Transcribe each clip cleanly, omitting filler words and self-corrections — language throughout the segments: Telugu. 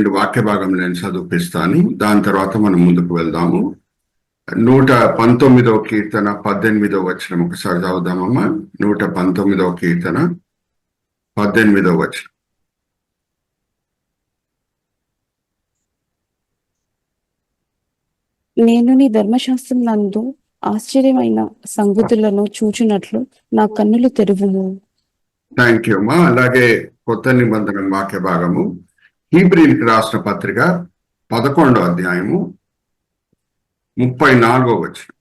2 వాక్య భాగం నేను చదివిపిస్తాను. దాని తర్వాత మనం ముందుకు వెళ్దాము. 119వ కీర్తన 18వ వచనం ఒకసారి చదువుదామమ్మా. 119వ కీర్తన 18వ వచనం. నేను నీ ధర్మశాస్త్రం నందు ఆశ్చర్యమైన సంగతులను చూచినట్లు నా కన్నులు తెరువుము. థ్యాంక్ యూ అమ్మా. అలాగే కొత్త నిబంధన వాక్య భాగము హీబ్రీలకు రాసిన పత్రిక 11వ అధ్యాయము 34వ వచనం.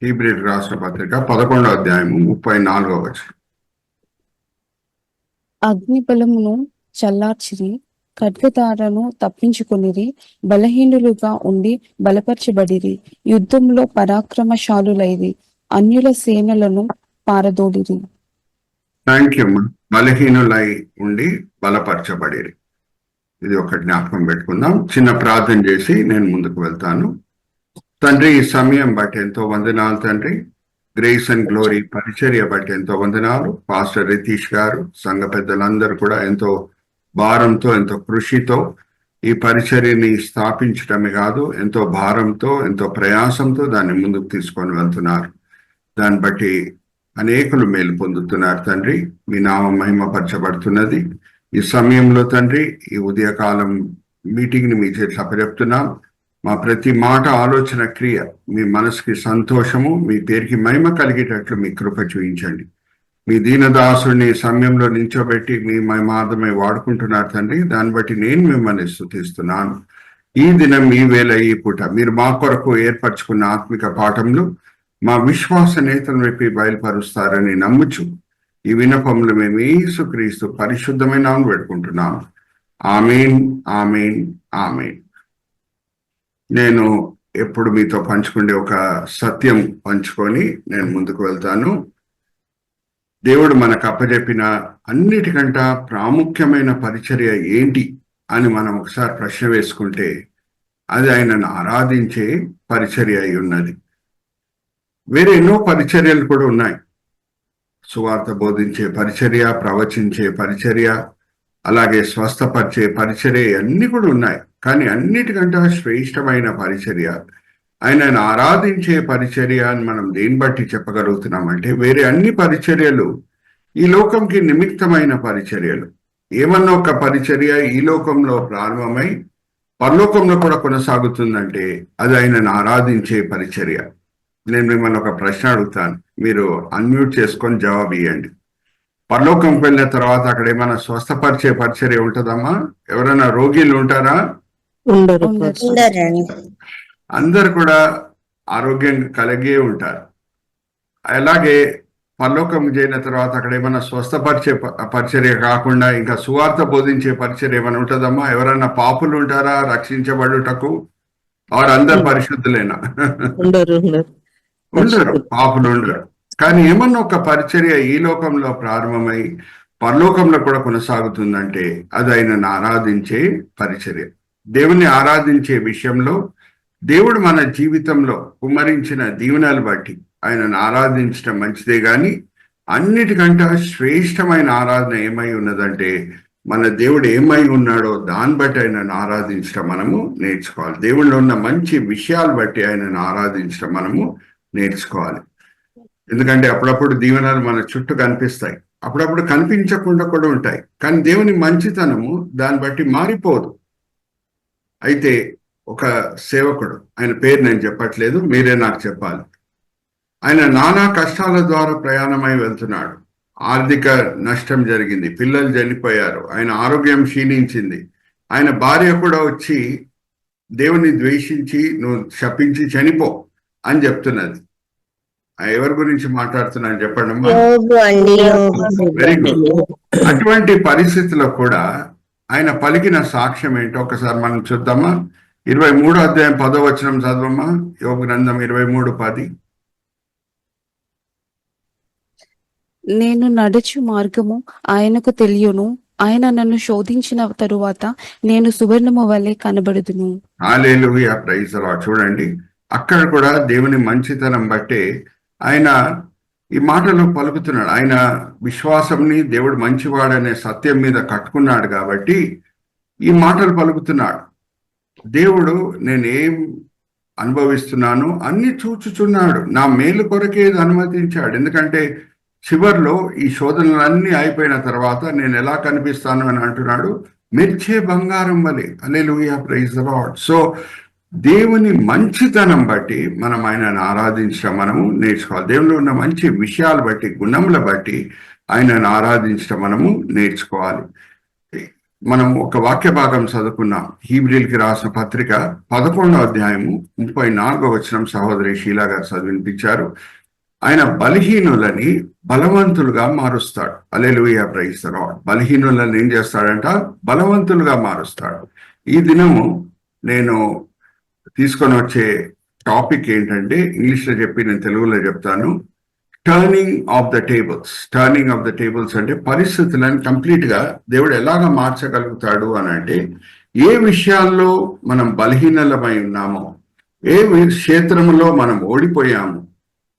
హీబ్రీలకు రాసిన పత్రిక 11వ అధ్యాయము 34వ వచనం. అగ్ని బలమును చల్లార్చిరి, ఖడ్గదారను తప్పించుకొనిరి, బలహీనులుగా ఉండి బలపరచబడిరి, యుద్ధంలో పరాక్రమశాలులైరి, అన్యుల సేనలను పారదోడిరి. Thank you. బలహీనులై ఉండి బలపరచబడిరి. ఇది ఒక జ్ఞాపకం పెట్టుకుందాం. చిన్న ప్రార్థన చేసి నేను ముందుకు వెళ్తాను. తండ్రి, ఈ సమయం బట్టి ఎంతో వందనాలు తండ్రి. గ్రేస్ అండ్ గ్లోరీ పరిచర్య బట్టి ఎంతో వందనాలు. పాస్టర్ రితీష్ గారు, సంఘ పెద్దలందరూ కూడా ఎంతో భారంతో, ఎంతో కృషితో ఈ పరిచర్యని స్థాపించడమే కాదు, ఎంతో భారంతో, ఎంతో ప్రయాసంతో దాన్ని ముందుకు తీసుకొని వెళ్తున్నారు. దాన్ని బట్టి అనేకులు మేలు పొందుతున్నారు తండ్రి. మీ నామం మహిమపరచబడుతున్నది. ఈ సమయంలో తండ్రి, ఈ ఉదయకాలం మీటింగ్ ని మీ చేతిలో అప్పచెప్తున్నాం. మా ప్రతి మాట, ఆలోచన, క్రియ మీ మనసుకి సంతోషము, మీ పేరుకి మహిమ కలిగేటట్లు మీ కృప చూపించండి. మీ దీనదాసుని సమయంలో నించోబెట్టి మీ మహిమార్థమై వాడుకుంటున్నారు తండ్రి. దాన్ని బట్టి నేను మిమ్మల్ని స్తుతిస్తున్నాను. ఈ దినం, ఈ వేళ, ఈ పూట మీరు మా కొరకు ఏర్పరచుకున్న ఆత్మిక పాఠంలో మా విశ్వాస నేతను వైపు బయలుపరుస్తారని నమ్ముచు ఈ విన్నపములు మేము యేసుక్రీస్తు పరిశుద్ధమైన నామమున పెట్టుకుంటున్నాము. ఆమేన్, ఆమేన్, ఆమేన్. నేను ఎప్పుడు మీతో పంచుకునే ఒక సత్యం పంచుకొని నేను ముందుకు వెళ్తాను. దేవుడు మనకు అప్పచెప్పిన అన్నిటికంట ప్రాముఖ్యమైన పరిచర్య ఏంటి అని మనం ఒకసారి ప్రశ్న వేసుకుంటే అది ఆయనను ఆరాధించే పరిచర్య అయి ఉన్నది. వేరే ఎన్నో పరిచర్యలు కూడా ఉన్నాయి. సువార్త బోధించే పరిచర్య, ప్రవచించే పరిచర్య, అలాగే స్వస్థపరిచే పరిచర్య, అన్ని కూడా ఉన్నాయి. కానీ అన్నిటికంటే శ్రేష్టమైన పరిచర్య, ఆయనను ఆరాధించే పరిచర్య అని మనం దేన్ని బట్టి చెప్పగలుగుతున్నామంటే, వేరే అన్ని పరిచర్యలు ఈ లోకంకి నిమిత్తమైన పరిచర్యలు. ఏమన్నా ఒక పరిచర్య ఈ లోకంలో ప్రారంభమై పరలోకంలో కూడా కొనసాగుతుందంటే అది ఆయనను ఆరాధించే పరిచర్య. నేను మిమ్మల్ని ఒక ప్రశ్న అడుగుతాను, మీరు అన్మ్యూట్ చేసుకొని జవాబు ఇవ్వండి. పరలోకంకి వెళ్ళిన తర్వాత అక్కడ ఏమైనా స్వస్థపరిచే పరిచర్య ఉంటుందమ్మా? ఎవరైనా రోగిలు ఉంటారా? అందరు కూడా ఆరోగ్యంగా కలిగే ఉంటారు. అలాగే పరలోకం చేరిన తర్వాత అక్కడ ఏమైనా స్వస్థపరిచే పరిచర్య కాకుండా ఇంకా సువార్త బోధించే పరిచర్య ఏమైనా ఉంటుందమ్మా? ఎవరైనా పాపులు ఉంటారా రక్షించబడుటకు? వారు అందరు పరిశుద్ధులేనా? ఉండరు, పాపులు ఉండరు. కానీ ఏమన్నా ఒక పరిచర్య ఈ లోకంలో ప్రారంభమై పరలోకంలో కూడా కొనసాగుతుందంటే అది ఆయనను ఆరాధించే పరిచర్య. దేవుని ఆరాధించే విషయంలో దేవుడు మన జీవితంలో కుమ్మరించిన దీవెనలు బట్టి ఆయనను ఆరాధించడం మంచిదే. కానీ అన్నిటికంటే శ్రేష్టమైన ఆరాధన ఏమై ఉన్నదంటే మన దేవుడు ఏమై ఉన్నాడో దాన్ని బట్టి ఆయనను ఆరాధించడం మనము నేర్చుకోవాలి. దేవుడిలో ఉన్న మంచి విషయాలు బట్టి ఆయనను ఆరాధించడం మనము నేర్చుకోవాలి. ఎందుకంటే అప్పుడప్పుడు దీవెనలు మన చుట్టూ కనిపిస్తాయి, అప్పుడప్పుడు కనిపించకుండా కూడా ఉంటాయి. కానీ దేవుని మంచితనము దాన్ని బట్టి మారిపోదు. అయితే ఒక సేవకుడు, ఆయన పేరు నేను చెప్పట్లేదు, మీరే నాకు చెప్పాలి. ఆయన నానా కష్టాల ద్వారా ప్రయాణమై వెళ్తున్నాడు. ఆర్థిక నష్టం జరిగింది, పిల్లలు చనిపోయారు, ఆయన ఆరోగ్యం క్షీణించింది. ఆయన భార్య కూడా వచ్చి దేవుని ద్వేషించి నువ్వు శపించి చనిపో అని చెప్తున్నది. ఎవరి గురించి మాట్లాడుతున్నాను చెప్పండి అమ్మా? Very good. అటువంటి పరిస్థితిలో కూడా ఆయన పలికిన సాక్ష్యం ఏంటో ఒకసారి మనం చూద్దామా? 23వ అధ్యాయం 10వ వచనం చదవమ్మా. యోగ గ్రంథం 23:10. నేను నడుచు మార్గము ఆయనకు తెలియను, ఆయన నన్ను శోధించిన తరువాత నేను సువర్ణము వలె కనబడుదును. హల్లెలూయా, ప్రైజ్ ది లార్డ్. చూడండి, అక్కడ కూడా దేవుని మంచితనం బట్టే ఆయన ఈ మాటలు పలుకుతున్నాడు. ఆయన విశ్వాసంని దేవుడు మంచివాడనే సత్యం మీద కట్టుకున్నాడు కాబట్టి ఈ మాటలు పలుకుతున్నాడు. దేవుడు నేను ఏం అనుభవిస్తున్నాను అన్ని చూచుచున్నాడు, నా మేలు కొరకే ఇది అనుమతించాడు. ఎందుకంటే చివర్లో ఈ శోధనలన్నీ అయిపోయిన తర్వాత నేను ఎలా కనిపిస్తాను అని అంటున్నాడు, మెరిచే బంగారం వలె. హల్లెలూయా, ప్రైజ్ ది లార్డ్. సో దేవుని మంచితనం బట్టి మనం ఆయనను ఆరాధించడం మనము నేర్చుకోవాలి. దేవునిలో ఉన్న మంచి విషయాలు బట్టి, గుణముల బట్టి ఆయనను ఆరాధించడం మనము నేర్చుకోవాలి. మనం ఒక వాక్య భాగం చదువుకున్నాం. హీబ్రీలకి రాసిన పత్రిక 11వ అధ్యాయము 34వ వచనం సహోదరి షీలా గారు చదివినిపించారు. ఆయన బలహీనులని బలవంతులుగా మారుస్తాడు. హల్లెలూయా, ప్రైజ్ ది లార్డ్. బలహీనులను ఏం చేస్తాడంట? బలవంతులుగా మారుస్తాడు. ఈ దినము నేను తీసుకొని వచ్చే టాపిక్ ఏంటంటే, ఇంగ్లీష్లో చెప్పి నేను తెలుగులో చెప్తాను. Turning of the tables. Turning of the tables అంటే పరిస్థితులను కంప్లీట్ గా దేవుడు ఎలాగ మార్చగలుగుతాడు అని అంటే, ఏ విషయాల్లో మనం బలహీనలమై ఉన్నామో, ఏ క్షేత్రంలో మనం ఓడిపోయాము,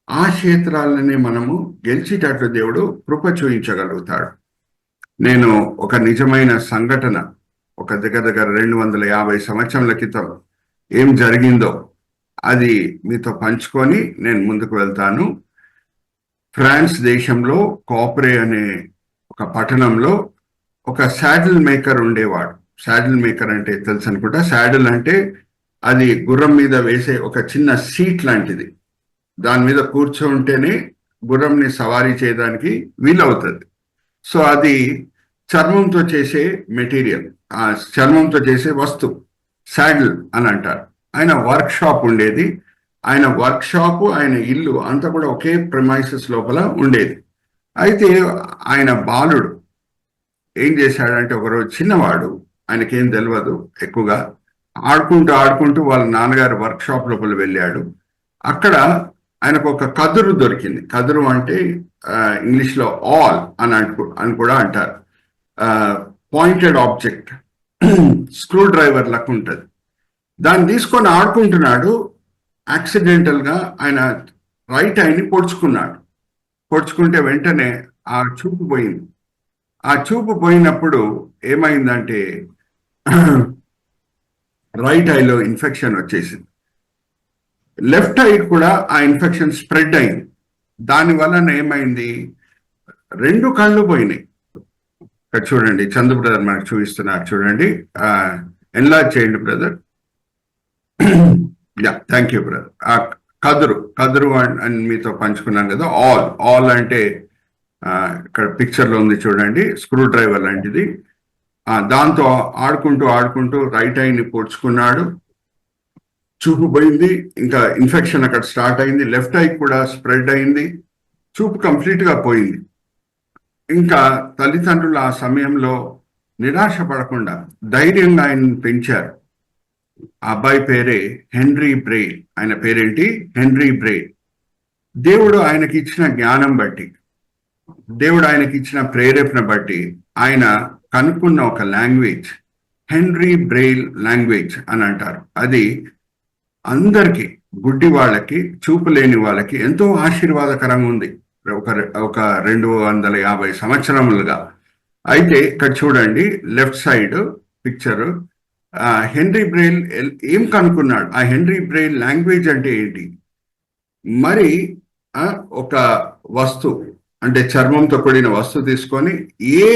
ఆ క్షేత్రాలని మనము గెలిచేటట్లు దేవుడు కృప చూయించగలుగుతాడు. నేను ఒక నిజమైన సంఘటన, ఒక దగ్గర 250 సంవత్సరాల క్రితం ఏం జరిగిందో అది మీతో పంచుకొని నేను ముందుకు వెళ్తాను. ఫ్రాన్స్ దేశంలో కాప్రే అనే ఒక పట్టణంలో ఒక శాడిల్ మేకర్ ఉండేవాడు. శాడిల్ మేకర్ అంటే తెలుసు అనుకుంటా. శాడిల్ అంటే అది గుర్రం మీద వేసే ఒక చిన్న సీట్ లాంటిది. దాని మీద కూర్చుంటేనే గుర్రంని సవారీ చేయడానికి వీలవుతుంది. సో అది చర్మంతో చేసే మెటీరియల్, ఆ చర్మంతో చేసే వస్తువు శాడిల్ అని అంటారు. ఆయన వర్క్ షాప్ ఉండేది. ఆయన వర్క్ షాప్, ఆయన ఇల్లు అంతా కూడా ఒకే ప్రిమైసెస్ లోపల ఉండేది. అయితే ఆయన బాలుడు ఏం చేశాడంటే, ఒకరోజు చిన్నవాడు, ఆయనకేం తెలియదు ఎక్కువగా, ఆడుకుంటూ వాళ్ళ నాన్నగారు వర్క్ షాప్ లోపల వెళ్ళాడు. అక్కడ ఆయనకు ఒక కదురు దొరికింది. కదురు అంటే ఇంగ్లీష్లో ఆల్ అని కూడా అంటారు. పాయింటెడ్ ఆబ్జెక్ట్, స్క్రూ డ్రైవర్ లెక్క ఉంటుంది. దాన్ని తీసుకొని ఆడుకుంటున్నాడు. యాక్సిడెంటల్ గా ఆయన రైట్ ఐని పొడుచుకుంటే వెంటనే ఆ చూపు పోయింది. ఆ చూపు పోయినప్పుడు ఏమైందంటే రైట్ ఐలో ఇన్ఫెక్షన్ వచ్చేసింది. లెఫ్ట్ ఐ కూడా ఆ ఇన్ఫెక్షన్ స్ప్రెడ్ అయింది. దాని వలన ఏమైంది, 2 కళ్ళు పోయినాయి. ఇక్కడ చూడండి, చందు బ్రదర్ మనకు చూపిస్తున్నారు చూడండి. ఎన్లార్జ్ చేయండి brother. Yeah, thank you brother. ఆ కదురు అని మీతో పంచుకున్నాను కదా. ఆల్ అంటే ఇక్కడ పిక్చర్ లో ఉంది చూడండి, స్క్రూ డ్రైవర్ లాంటిది. దాంతో ఆడుకుంటూ రైట్ ఐని పొడుచుకున్నాడు. చూపు పోయింది, ఇంకా ఇన్ఫెక్షన్ అక్కడ స్టార్ట్ అయింది. లెఫ్ట్ ఐ కూడా స్ప్రెడ్ అయింది. చూపు కంప్లీట్ గా పోయింది. ఇంకా తల్లిదండ్రులు ఆ సమయంలో నిరాశ పడకుండా ధైర్యంగా ఆయన పెంచారు. ఆ అబ్బాయి పేరే హెన్రీ బ్రెయిల్. ఆయన పేరేంటి? Henry Braille. దేవుడు ఆయనకి ఇచ్చిన జ్ఞానం బట్టి, దేవుడు ఆయనకి ఇచ్చిన ప్రేరేపణ బట్టి ఆయన కనుక్కున్న ఒక లాంగ్వేజ్ హెన్రీ బ్రెయిల్ లాంగ్వేజ్ అని అంటారు. అది అందరికీ, గుడ్డి వాళ్ళకి, చూపు లేని వాళ్ళకి ఎంతో ఆశీర్వాదకరంగా ఉంది ఒక 250 సంవత్సరములుగా. అయితే ఇక్కడ చూడండి, left side picture. Henry Braille ఏం కనుక్కున్నాడు? ఆ హెన్రీ బ్రెయిల్ లాంగ్వేజ్ అంటే ఏంటి? మరి ఒక వస్తువు అంటే చర్మంతో కూడిన వస్తువు తీసుకొని ఏ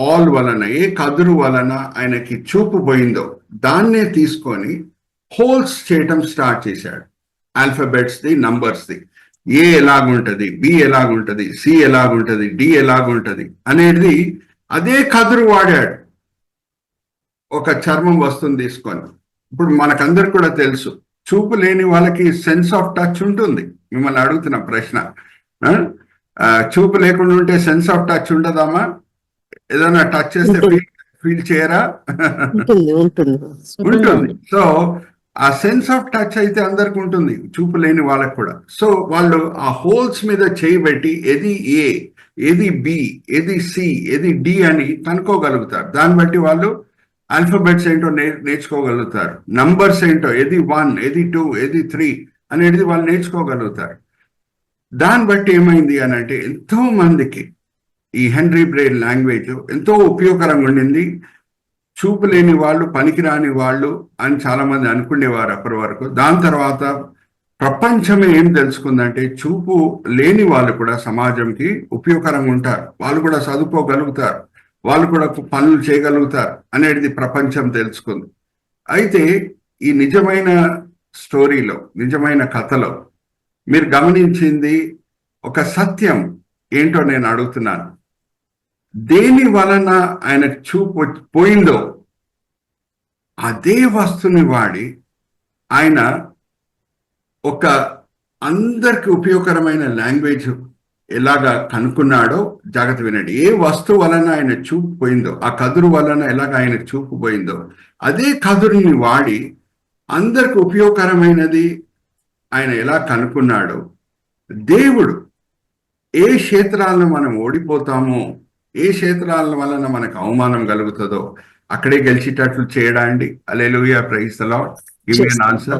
ఆల్ వలన, ఏ కదురు వలన ఆయనకి చూపు పోయిందో దాన్నే తీసుకొని హోల్స్ చేయటం స్టార్ట్ చేశాడు. ఆల్ఫాబెట్స్ ది, నంబర్స్ ది. ఏ ఎలాగుంటది, బి ఎలాగుంటది, సి ఎలాగుంటది, డి ఎలాగుంటది అనేది అదే కదురు వాడాడు ఒక చర్మం వస్తువుని తీసుకొని. ఇప్పుడు మనకందరికి కూడా తెలుసు, చూపు లేని వాళ్ళకి సెన్స్ ఆఫ్ టచ్ ఉంటుంది. మిమ్మల్ని అడుగుతున్న ప్రశ్న, చూపు లేకుండా ఉంటే సెన్స్ ఆఫ్ టచ్ ఉండదామా? ఏదైనా టచ్ చేస్తే ఫీల్ చేయరా? ఉంటుంది. సో ఆ సెన్స్ ఆఫ్ టచ్ అయితే అందరికి ఉంటుంది, చూపు లేని వాళ్ళకి కూడా. సో వాళ్ళు ఆ హోల్స్ మీద చేయబెట్టి ఏది ఏ, ఏది బి, ఏది సి, ఏది డి అని కనుక్కోగలుగుతారు. దాన్ని బట్టి వాళ్ళు ఆల్ఫాబెట్స్ ఏంటో నేర్చుకోగలుగుతారు. నంబర్స్ ఏంటో, ఏది 1, ఏది 2, ఏది 3 అనేది వాళ్ళు నేర్చుకోగలుగుతారు. దాన్ని బట్టి ఏమైంది అని అంటే, ఎంతో మందికి ఈ హెన్రీ బ్రెయిల్ లాంగ్వేజ్ ఎంతో ఉపయోగకరంగా ఉండింది. చూపు లేని వాళ్ళు, పనికిరాని వాళ్ళు అని చాలా మంది అనుకునేవారు అప్పటి వరకు. దాని తర్వాత ప్రపంచమే ఏం తెలుసుకుందంటే చూపు లేని వాళ్ళు కూడా సమాజంకి ఉపయోగకరంగా ఉంటారు, వాళ్ళు కూడా చదువుకోగలుగుతారు, వాళ్ళు కూడా పనులు చేయగలుగుతారు అనేది ప్రపంచం తెలుసుకుంది. అయితే ఈ నిజమైన స్టోరీలో, నిజమైన కథలో మీరు గమనించింది ఒక సత్యం ఏంటో నేను అడుగుతున్నాను. దేని వలన ఆయన చూపు పోయిందో అదే వస్తుని వాడి ఆయన ఒక అందరికి ఉపయోగకరమైన లాంగ్వేజ్ ఎలాగా కనుక్కున్నాడో జాగ్రత్త వినండి. ఏ వస్తువు వలన ఆయన చూపు పోయిందో, ఆ కదురు వలన ఎలాగ ఆయన చూపు పోయిందో అదే కదురుని వాడి అందరికి ఉపయోగకరమైనది ఆయన ఎలా కనుక్కున్నాడో, దేవుడు ఏ క్షేత్రాలను మనం ఓడిపోతామో, ఏ క్షేత్రాల వలన మనకు అవమానం కలుగుతుందో అక్కడే గెలిచేటట్లు చేయడానికి hallelujah, praise the Lord. Give me an answer.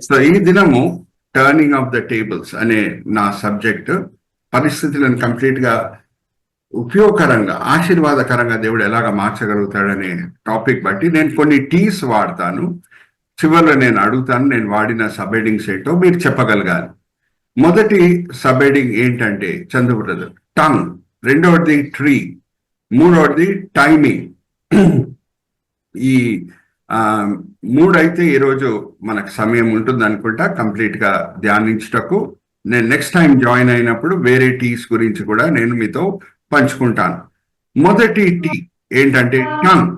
So ఈ దినము టర్నింగ్ ఆఫ్ ద టేబుల్స్ అనే నా సబ్జెక్ట్ పరిస్థితులను కంప్లీట్ గా ఉపయోగకరంగా, ఆశీర్వాదకరంగా దేవుడు ఎలాగ మార్చగలుగుతాడనే టాపిక్ బట్టి నేను కొన్ని టీస్ వాడతాను. చివరిలో నేను అడుగుతాను, నేను వాడిన సబ్హెడింగ్స్ ఏంటో మీరు చెప్పగలగాలి. మొదటి సబ్హెడింగ్ ఏంటంటే చందు బ్రదర్, టంగ్. రెండవది ట్రీ. మూడవది టైమింగ్. ఈ మూడైతే ఈరోజు మనకు సమయం ఉంటుంది అనుకుంటా కంప్లీట్ గా ధ్యానించటకు. నేను నెక్స్ట్ టైం జాయిన్ అయినప్పుడు వేరే టీస్ గురించి కూడా నేను మీతో పంచుకుంటాను. మొదటి టీ ఏంటంటే టంగ్.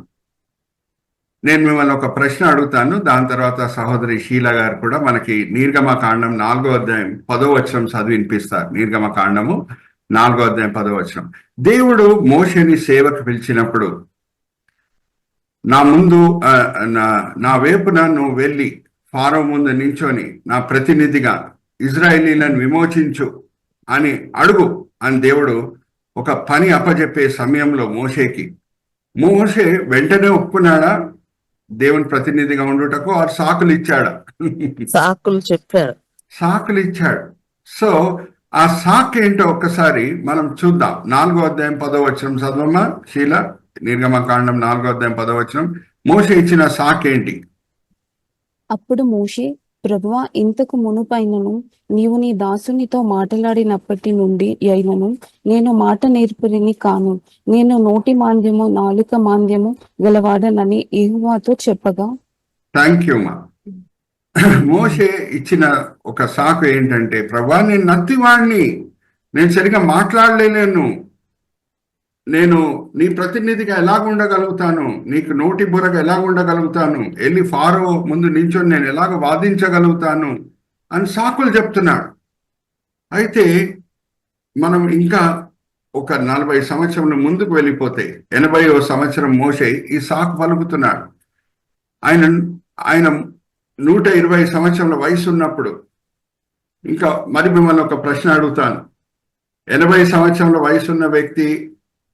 నేను మిమ్మల్ని ఒక ప్రశ్న అడుగుతాను, దాని తర్వాత సహోదరి షీల గారు కూడా మనకి నిర్గమకాండం 4వ అధ్యాయం 10వ వచనం చదివి వినిపిస్తారు. నిర్గమకాండము 4వ అధ్యాయం 10వ వచనం. దేవుడు మోషేని సేవకు పిలిచినప్పుడు, నా ముందు నా వైపున నువ్వు వెళ్ళి ఫారో ముందు నించొని నా ప్రతినిధిగా ఇజ్రాయేలీలను విమోచించు అని అడుగు అని దేవుడు ఒక పని అప్పచెప్పే సమయంలో మోషే వెంటనే ఒప్పుకున్నాడా దేవుని ప్రతినిధిగా ఉండుటకు? ఆ సాకులు ఇచ్చాడా? సాకులు ఇచ్చాడు. సో ఆ సాకు ఏంటో ఒక్కసారి మనం చూద్దాం. 4వ అధ్యాయం 10వ వచనం చదవమ్మా శీల. నిర్గమకాండం 4వ అధ్యాయం 10వ వచనం. మోషే ఇచ్చిన సాకేంటి? అప్పుడు మోషే, ప్రభువా, ఇంతకు మునుపైనను నీవు నీ దాసునితో మాట్లాడినప్పటి నుండి అయినను నేను మాట నేర్పరిని కాను, నేను నోటి మాంద్యము నాలుక మాంద్యము గలవాడనని యెహోవాతో చెప్పగా. థ్యాంక్ యూ మా. మోషే ఇచ్చిన ఒక సాకు ఏంటంటే, ప్రభువా, నేను నత్తివాణ్ణి, నేను సరిగా మాట్లాడలేను, నేను నీ ప్రతినిధిగా ఎలాగ ఉండగలుగుతాను, నీకు నోటి బుర్రగా ఎలాగ ఉండగలుగుతాను, వెళ్ళి ఫారో ముందు నించొని నేను ఎలాగ వాదించగలుగుతాను అని సాకులు చెప్తున్నాడు. అయితే మనం ఇంకా ఒక 40 సంవత్సరంలో ముందుకు వెళ్ళిపోతే 80వ సంవత్సరం మోషే ఈ సాకు పలుకుతున్నాడు. ఆయన 120 సంవత్సరాల వయసు ఉన్నప్పుడు, ఇంకా మరి మిమ్మల్ని ఒక ప్రశ్న అడుగుతాను, 80 సంవత్సరాల వయసు ఉన్న వ్యక్తి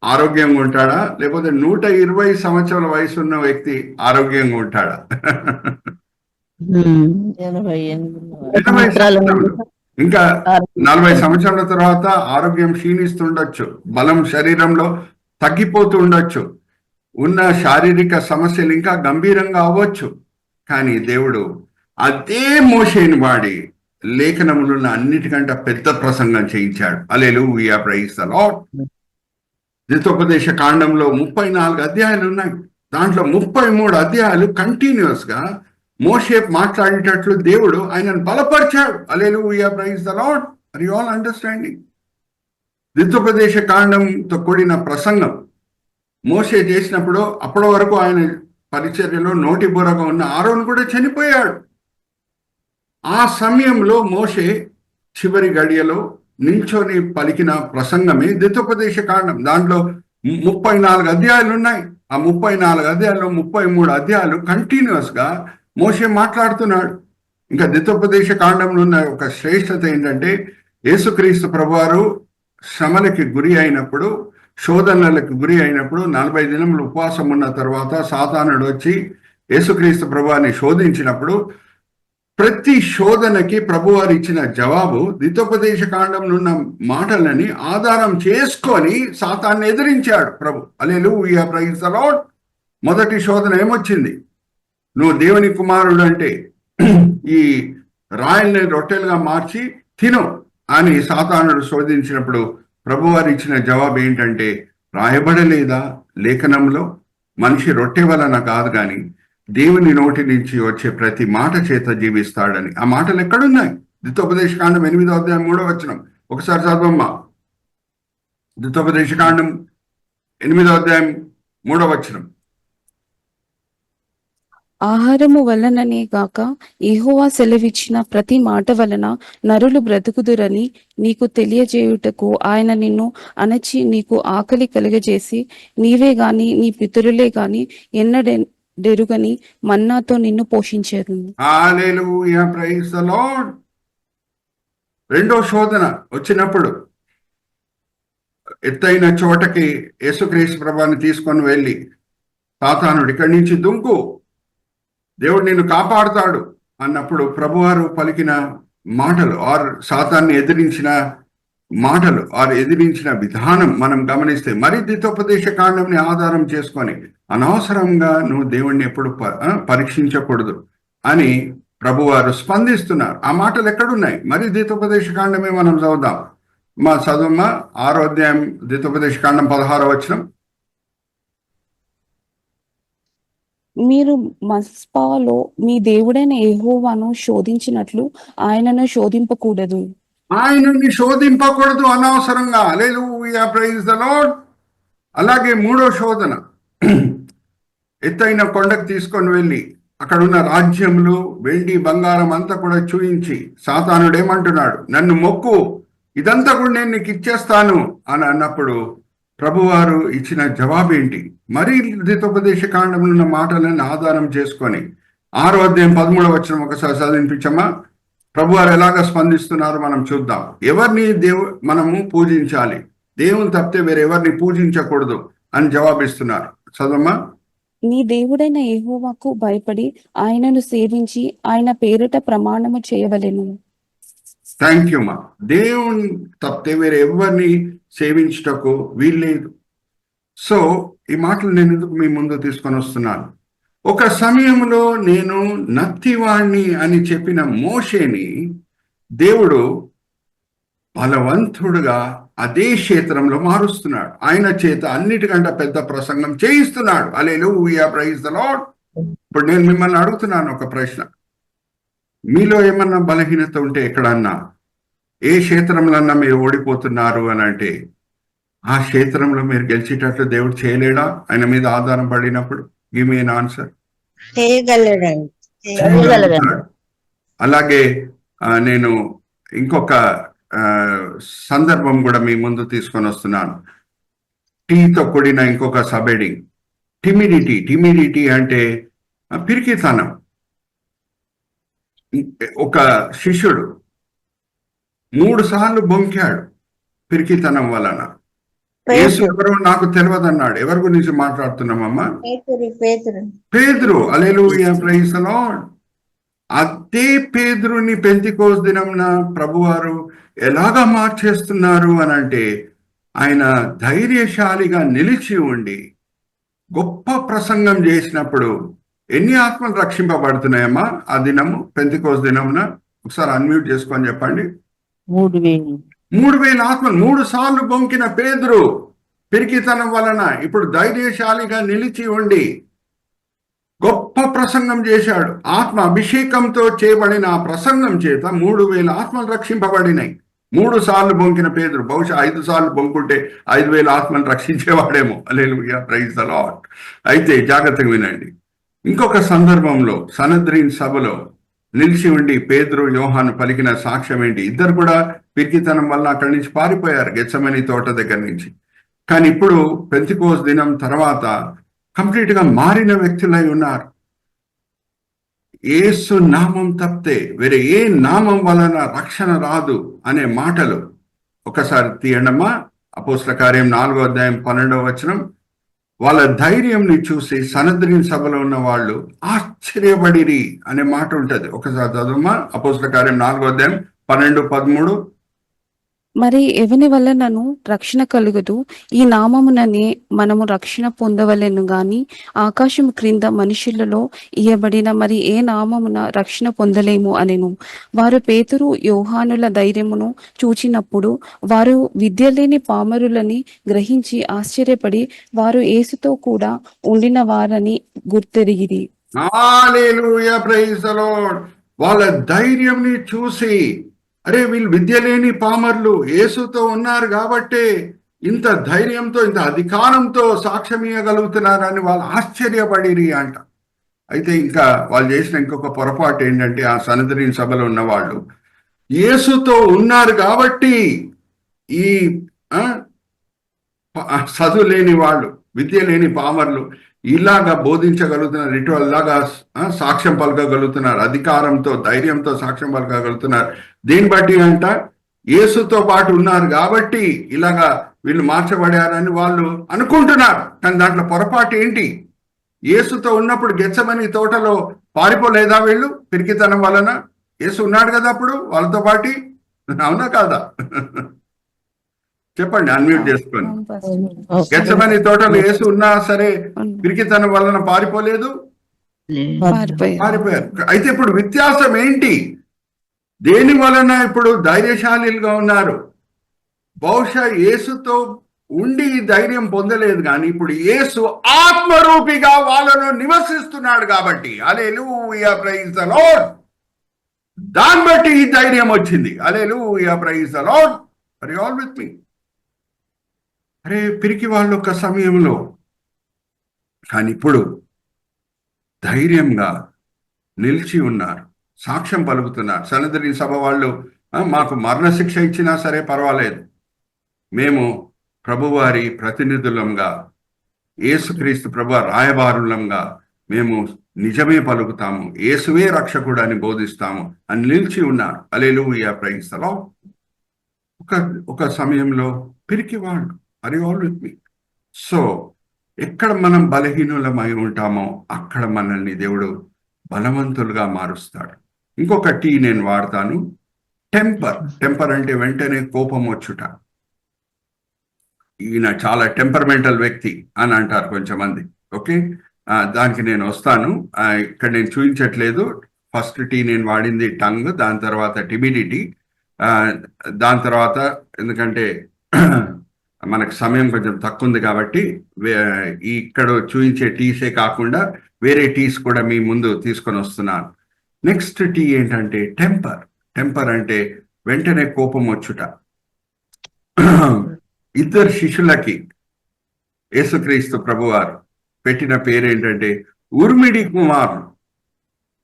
ఆరోగ్యంగా ఉంటాడా, లేకపోతే 120 సంవత్సరాల వయసు ఉన్న వ్యక్తి ఆరోగ్యంగా ఉంటాడా? 80 సంవత్సరాలు. ఇంకా 40 సంవత్సరాల తర్వాత ఆరోగ్యం క్షీణిస్తుండొచ్చు, బలం శరీరంలో తగ్గిపోతూ ఉండొచ్చు, ఉన్న శారీరక సమస్యలు ఇంకా గంభీరంగా అవ్వచ్చు. కానీ దేవుడు అదే మోషేని వాడి లేఖనములున్న అన్నిటికంటే పెద్ద ప్రసంగం చేయించాడు. హల్లెలూయా, ప్రైజ్ ది లార్డ్. ద్వితోపదేశ కాండంలో 34 అధ్యాయాలు ఉన్నాయి. దాంట్లో 33 అధ్యాయాలు కంటిన్యూస్ గా మోషే మాట్లాడేటట్లు దేవుడు ఆయనను బలపరిచాడు. Hallelujah, praise the Lord. Are you all understanding? ద్వితోపదేశ కాండంతో కూడిన ప్రసంగం మోషే చేసినప్పుడు అప్పటి వరకు ఆయన పరిచర్యలో నోటి బుర్రగా ఉన్న ఆరోను కూడా చనిపోయాడు. ఆ సమయంలో మోషే చివరి గడియలో నిల్చొని పలికిన ప్రసంగమే ద్వితోపదేశ కాండం. దాంట్లో 34 అధ్యాయాలు ఉన్నాయి. ఆ 34 అధ్యాయాల్లో 33 అధ్యాయాలు కంటిన్యూస్ గా మోషే మాట్లాడుతున్నాడు. ఇంకా ద్వితోపదేశ కాండంలో ఉన్న ఒక శ్రేష్టత ఏంటంటే, యేసుక్రీస్తు ప్రభువారు శ్రమలకి గురి అయినప్పుడు, శోధనలకు గురి అయినప్పుడు 40 దినములు ఉపవాసం ఉన్న తర్వాత సాతానుడు వచ్చి యేసుక్రీస్తు ప్రభువాన్ని శోధించినప్పుడు ప్రతి శోధనకి ప్రభువారు ఇచ్చిన జవాబు ద్వితోపదేశ కాండంలో ఉన్న మాటలని ఆధారం చేసుకొని సాతాన్ని ఎదిరించాడు ప్రభు. హల్లెలూయా, ప్రైజ్ ది లార్డ్. మొదటి శోధన ఏమొచ్చింది? నువ్వు దేవుని కుమారుడు అంటే ఈ రాయల్ని రొట్టెలుగా మార్చి తిను అని సాతానుడు శోధించినప్పుడు ప్రభువారు ఇచ్చిన జవాబు ఏంటంటే, రాయబడలేదా లేఖనంలో మనిషి రొట్టె వలన కాదు కానీ దేవుని నోటి నుంచి వచ్చే ప్రతి మాట చేత జీవిస్తాడని. ఆ మాటలు ఎక్కడున్నాయి? ద్వితోపదేశ కాండం 8వ అధ్యాయం 3వ వచనం. ఒకసారి చదవమ్మా. ద్వితోపదేశ కాండం 8వ అధ్యాయం 3వ వచనం. ఆహారము వలననే గాక యెహోవా సెలవిచ్చిన ప్రతి మాట వలన నరులు బ్రతుకుదురని నీకు తెలియజేయుటకు ఆయన నిన్ను అణచి నీకు ఆకలి కలుగజేసి నీవే గాని నీ పితరులే గాని ఎన్నడెరుగని మన్నాతో నిన్ను పోషించారు. హల్లెలూయా, ప్రైజ్ ది లార్డ్. రెండో శోధన వచ్చినప్పుడు ఎత్తైన చోటకి యేసుక్రీస్తు ప్రభువుని తీసుకొని వెళ్ళి సాతానుడు ఇక్కడి నుంచి దుంకు, దేవుడు నిన్ను కాపాడుతాడు అన్నప్పుడు ప్రభువారు పలికిన మాటలు ఆర్ సాతాన్ని ఎదిరించిన మాటలు ఆర్ ఎదిరించిన విధానం మనం గమనిస్తే, మరి ద్వితోపదేశ కాండంని ఆధారం చేసుకొని అనవసరంగా నువ్వు దేవుణ్ణి ఎప్పుడు పరీక్షించకూడదు అని ప్రభువారు స్పందిస్తున్నారు. ఆ మాటలు ఎక్కడున్నాయి? మరి ద్వితోపదేశ కాండమే మనం చదువుదాం. మా చదువుమా 6వ అధ్యాయం ద్వితోపదేశ కాండం 16వ వచనం. మీరు మస్పాలో మీ దేవుడైన యెహోవాను శోధించినట్లు ఆయనను శోధింపకూడదు. ఆయనని శోధింపకూడదు అనవసరంగా. హల్లెలూయా, ప్రైజ్ ది లార్డ్. అలాగే మూడో శోధన, ఎత్తైన కొండకు తీసుకొని వెళ్ళి అక్కడున్న రాజ్యములు వెండి బంగారం అంతా కూడా చూయించి సాతానుడు ఏమంటున్నాడు, నన్ను మొక్కు, ఇదంతా కూడా నేను నీకు ఇచ్చేస్తాను అని అన్నప్పుడు ప్రభువారు ఇచ్చిన జవాబు ఏంటి? మరి ద్వితోపదేశ కాండంలో ఉన్న మాటలను ఆధారం చేసుకొని 6వ అధ్యాయం 13వ వచనం ఒకసారి చదివించమ్మా. ప్రభువారు ఎలాగ స్పందిస్తున్నారు మనం చూద్దాం. ఎవరిని మనము పూజించాలి, దేవుని తప్పితే వేరెవరిని పూజించకూడదు అని జవాబిస్తున్నారు. చదవమ్మా. నీ దేవుడైన యెహోవాకు భయపడి ఆయనను సేవించి ఆయన పేరిట ప్రమాణము చేయవలెను. థ్యాంక్ యూ మా. దేవుని తప్పితే వేరే ఎవరిని సేవించుటకు వీల్లేదు. సో ఈ మాటలు నేను ఎందుకు మీ ముందు తీసుకొని వస్తున్నాను? ఒక సమయంలో నేను నత్తివాణ్ణి అని చెప్పిన మోషేని దేవుడు బలవంతుడుగా అదే క్షేత్రంలో మారుస్తున్నాడు. ఆయన చేత అన్నిటికంటే పెద్ద ప్రసంగం చేయిస్తున్నాడు. హల్లెలూయా, ప్రైజ్ ది లార్డ్. ఇప్పుడు నేను మిమ్మల్ని అడుగుతున్నాను ఒక ప్రశ్న. మీలో ఏమన్నా బలహీనత ఉంటే ఎక్కడన్నా ఏ క్షేత్రంలో మీరు ఓడిపోతున్నారు అని అంటే ఆ క్షేత్రంలో మీరు గెలిచేటట్లు దేవుడు చేయలేడా? ఆయన మీద ఆధారం పడినప్పుడు గివ్ మీ ఎన్ ఆన్సర్. అలాగే నేను ఇంకొక సందర్భం కూడా మీ ముందు తీసుకొని వస్తున్నాను. టీతో కూడిన ఇంకొక సబెడింగ్, టిమిడిటీ అంటే పిరికితనం. ఒక శిష్యుడు 3 సార్లు బొంకాడు పిరికితనం వలన. యేసు ఎవరో నాకు తెలియదు అన్నాడు. ఎవరి గురించి మాట్లాడుతున్నామమ్మా? పేతురు. హల్లెలూయా, ప్రైజ్ ది లార్డ్. అదే పేతురుని పెంతెకోస్తు దినంన ప్రభువారు ఎలాగా మార్చేస్తున్నారు అని అంటే, ఆయన ధైర్యశాలిగా నిలిచి ఉండి గొప్ప ప్రసంగం చేసినప్పుడు ఎన్ని ఆత్మలు రక్షింపబడుతున్నాయమ్మా ఆ దినము? పెంతెకోస్తు దినమున ఒకసారి అన్మ్యూట్ చేసుకొని చెప్పండి. 3,000 ఆత్మలు. 3 సార్లు బొంకిన పేతురు పిరికితనం వలన ఇప్పుడు ధైర్యశాలిగా నిలిచి ఉండి గొప్ప ప్రసంగం చేశాడు. ఆత్మ అభిషేకంతో చేయబడిన ఆ ప్రసంగం చేత 3,000 ఆత్మలు రక్షింపబడినాయి. 3 సార్లు బొంకిన పేతురు. బహుశా 5 సార్లు బొంకుంటే 5,000 ఆత్మలు రక్షించేవాడేమో. హల్లెలూయా, ప్రైజ్ ది లార్డ్. అయితే జాగ్రత్తగా వినండి. ఇంకొక సందర్భంలో సనద్రీన్ సభలో నిలిచి ఉండి పేతురు యోహాను పలికిన సాక్ష్యం ఏంటి? ఇద్దరు కూడా పిరికితనం వల్ల అక్కడి నుంచి పారిపోయారు, గెత్సెమనీ తోట దగ్గర నుంచి. కానీ ఇప్పుడు పెంతెకోస్తు దినం తర్వాత కంప్లీట్ గా మారిన వ్యక్తులై ఉన్నారు. యేసు నామం తప్పితే వేరే ఏ నామం వలన రక్షణ రాదు అనే మాటలు ఒకసారి తీయండమ్మా. అపోస్తల కార్యం 4వ అధ్యాయం 12వ వచనం. వాళ్ళ ధైర్యంని చూసి సనద్రిన్ సభలో ఉన్న వాళ్ళు ఆశ్చర్యపడిరి అనే మాట ఉంటది. ఒకసారి చదువుమా, అపోస్తల కార్యం 4వ అధ్యాయం 12, 13. మరి ఎవని వలనను రక్షణ కలుగదు, ఈ నామముననే మనము రక్షణ పొందవలెను గాని ఆకాశం క్రింద మనుషులలో ఇయ్యబడిన మరి ఏ నామమున రక్షణ పొందలేము అనెను. వారు పేతురు యోహానుల ధైర్యమును చూచినప్పుడు వారు విద్య లేని పామరులని గ్రహించి ఆశ్చర్యపడి వారు యేసుతో కూడా ఉండిన వారని గుర్తెరిగిరి. హల్లెలూయా, ప్రైజ్ ది లార్డ్. వాళ్ళ ధైర్యంని చూసి, అరే వీళ్ళు విద్య లేని పామర్లు యేసుతో ఉన్నారు కాబట్టి ఇంత ధైర్యంతో ఇంత అధికారంతో సాక్ష్యం ఇవ్వగలుగుతున్నారని వాళ్ళు ఆశ్చర్యపడిరి అంట. అయితే ఇంకా వాళ్ళు చేసిన ఇంకొక పొరపాటు ఏంటంటే, ఆ సనద్రిన్ సభలో ఉన్న వాళ్ళు యేసుతో ఉన్నారు కాబట్టి ఈ చదువు లేని వాళ్ళు, విద్య లేని పామర్లు ఇలాగా బోధించగలుగుతున్నారు, ఇటువంటి లాగా సాక్ష్యం పలకగలుగుతున్నారు, అధికారంతో ధైర్యంతో సాక్ష్యం పలకగలుగుతున్నారు. దీన్ని బట్టి అంట యేసుతో పాటు ఉన్నారు కాబట్టి ఇలాగా వీళ్ళు మార్చబడారని వాళ్ళు అనుకుంటున్నారు. కానీ దాంట్లో పొరపాటు ఏంటి? యేసుతో ఉన్నప్పుడు గెత్సెమనీ తోటలో పారిపోలేదా వీళ్ళు పిరికితనం వలన? యేసు ఉన్నాడు కదా అప్పుడు వాళ్ళతో పాటి, అవునా కాదా? చెప్పండి, అన్మ్యూట్ చేసుకొని. గెత్సెమనీ తోటలో యేసు ఉన్నా సరే పిరికితనం వలన పారిపోలేదు, పారిపోయారు. అయితే ఇప్పుడు వ్యత్యాసం ఏంటి? దేని వలన ఇప్పుడు ధైర్యశాలిగా ఉన్నారు? బహుశా యేసుతో ఉండి ధైర్యం పొందలేదు, కానీ ఇప్పుడు యేసు ఆత్మరూపిగా వాళ్ళను నివసిస్తున్నాడు కాబట్టి. Hallelujah, praise the Lord. దాన్ని బట్టి ఈ ధైర్యం వచ్చింది. Hallelujah, praise the Lord. Are you all with me? అరే పిరికి వాళ్ళు ఒక సమయంలో, కానీ ఇప్పుడు ధైర్యంగా నిలిచి ఉన్నారు, సాక్ష్యం పలుకుతున్నారు. సనద్రిన్ సభ వాళ్ళు మాకు మరణశిక్ష ఇచ్చినా సరే పర్వాలేదు, మేము ప్రభువారి ప్రతినిధులంగా, యేసుక్రీస్తు ప్రభు రాయబారులంగా మేము నిజమే పలుకుతాము, యేసువే రక్షకుడు అని బోధిస్తాము అని నిలిచి ఉన్నారు. Hallelujah, praise the Lord. ఒక సమయంలో పిరికి వాళ్ళు. Are you all with me? So ఎక్కడ మనం బలహీనులమై ఉంటామో అక్కడ మనల్ని దేవుడు బలవంతులుగా మారుస్తాడు. ఇంకొక టీ నేను వాడతాను, టెంపర్. టెంపర్ అంటే వెంటనే కోపం వచ్చుట. ఈయన చాలా టెంపర్మెంటల్ వ్యక్తి అని అంటారు కొంచెమంది. ఓకే, దానికి నేను వస్తాను. ఇక్కడ నేను చూపించట్లేదు. ఫస్ట్ టీ నేను వాడింది టంగ్, దాని తర్వాత టిమిడిటీ, దాని తర్వాత ఎందుకంటే మనకు సమయం కొంచెం తక్కువ ఉంది కాబట్టి ఇక్కడ చూపించే టీసే కాకుండా వేరే టీస్ కూడా మీ ముందు తీసుకొని వస్తున్నాను. నెక్స్ట్ టీ ఏంటంటే టెంపర్. టెంపర్ అంటే వెంటనే కోపం వచ్చుట. ఇద్దరు శిష్యులకి యేసుక్రీస్తు ప్రభువారు పెట్టిన పేరు ఏంటంటే ఉర్మిడి కుమారులు.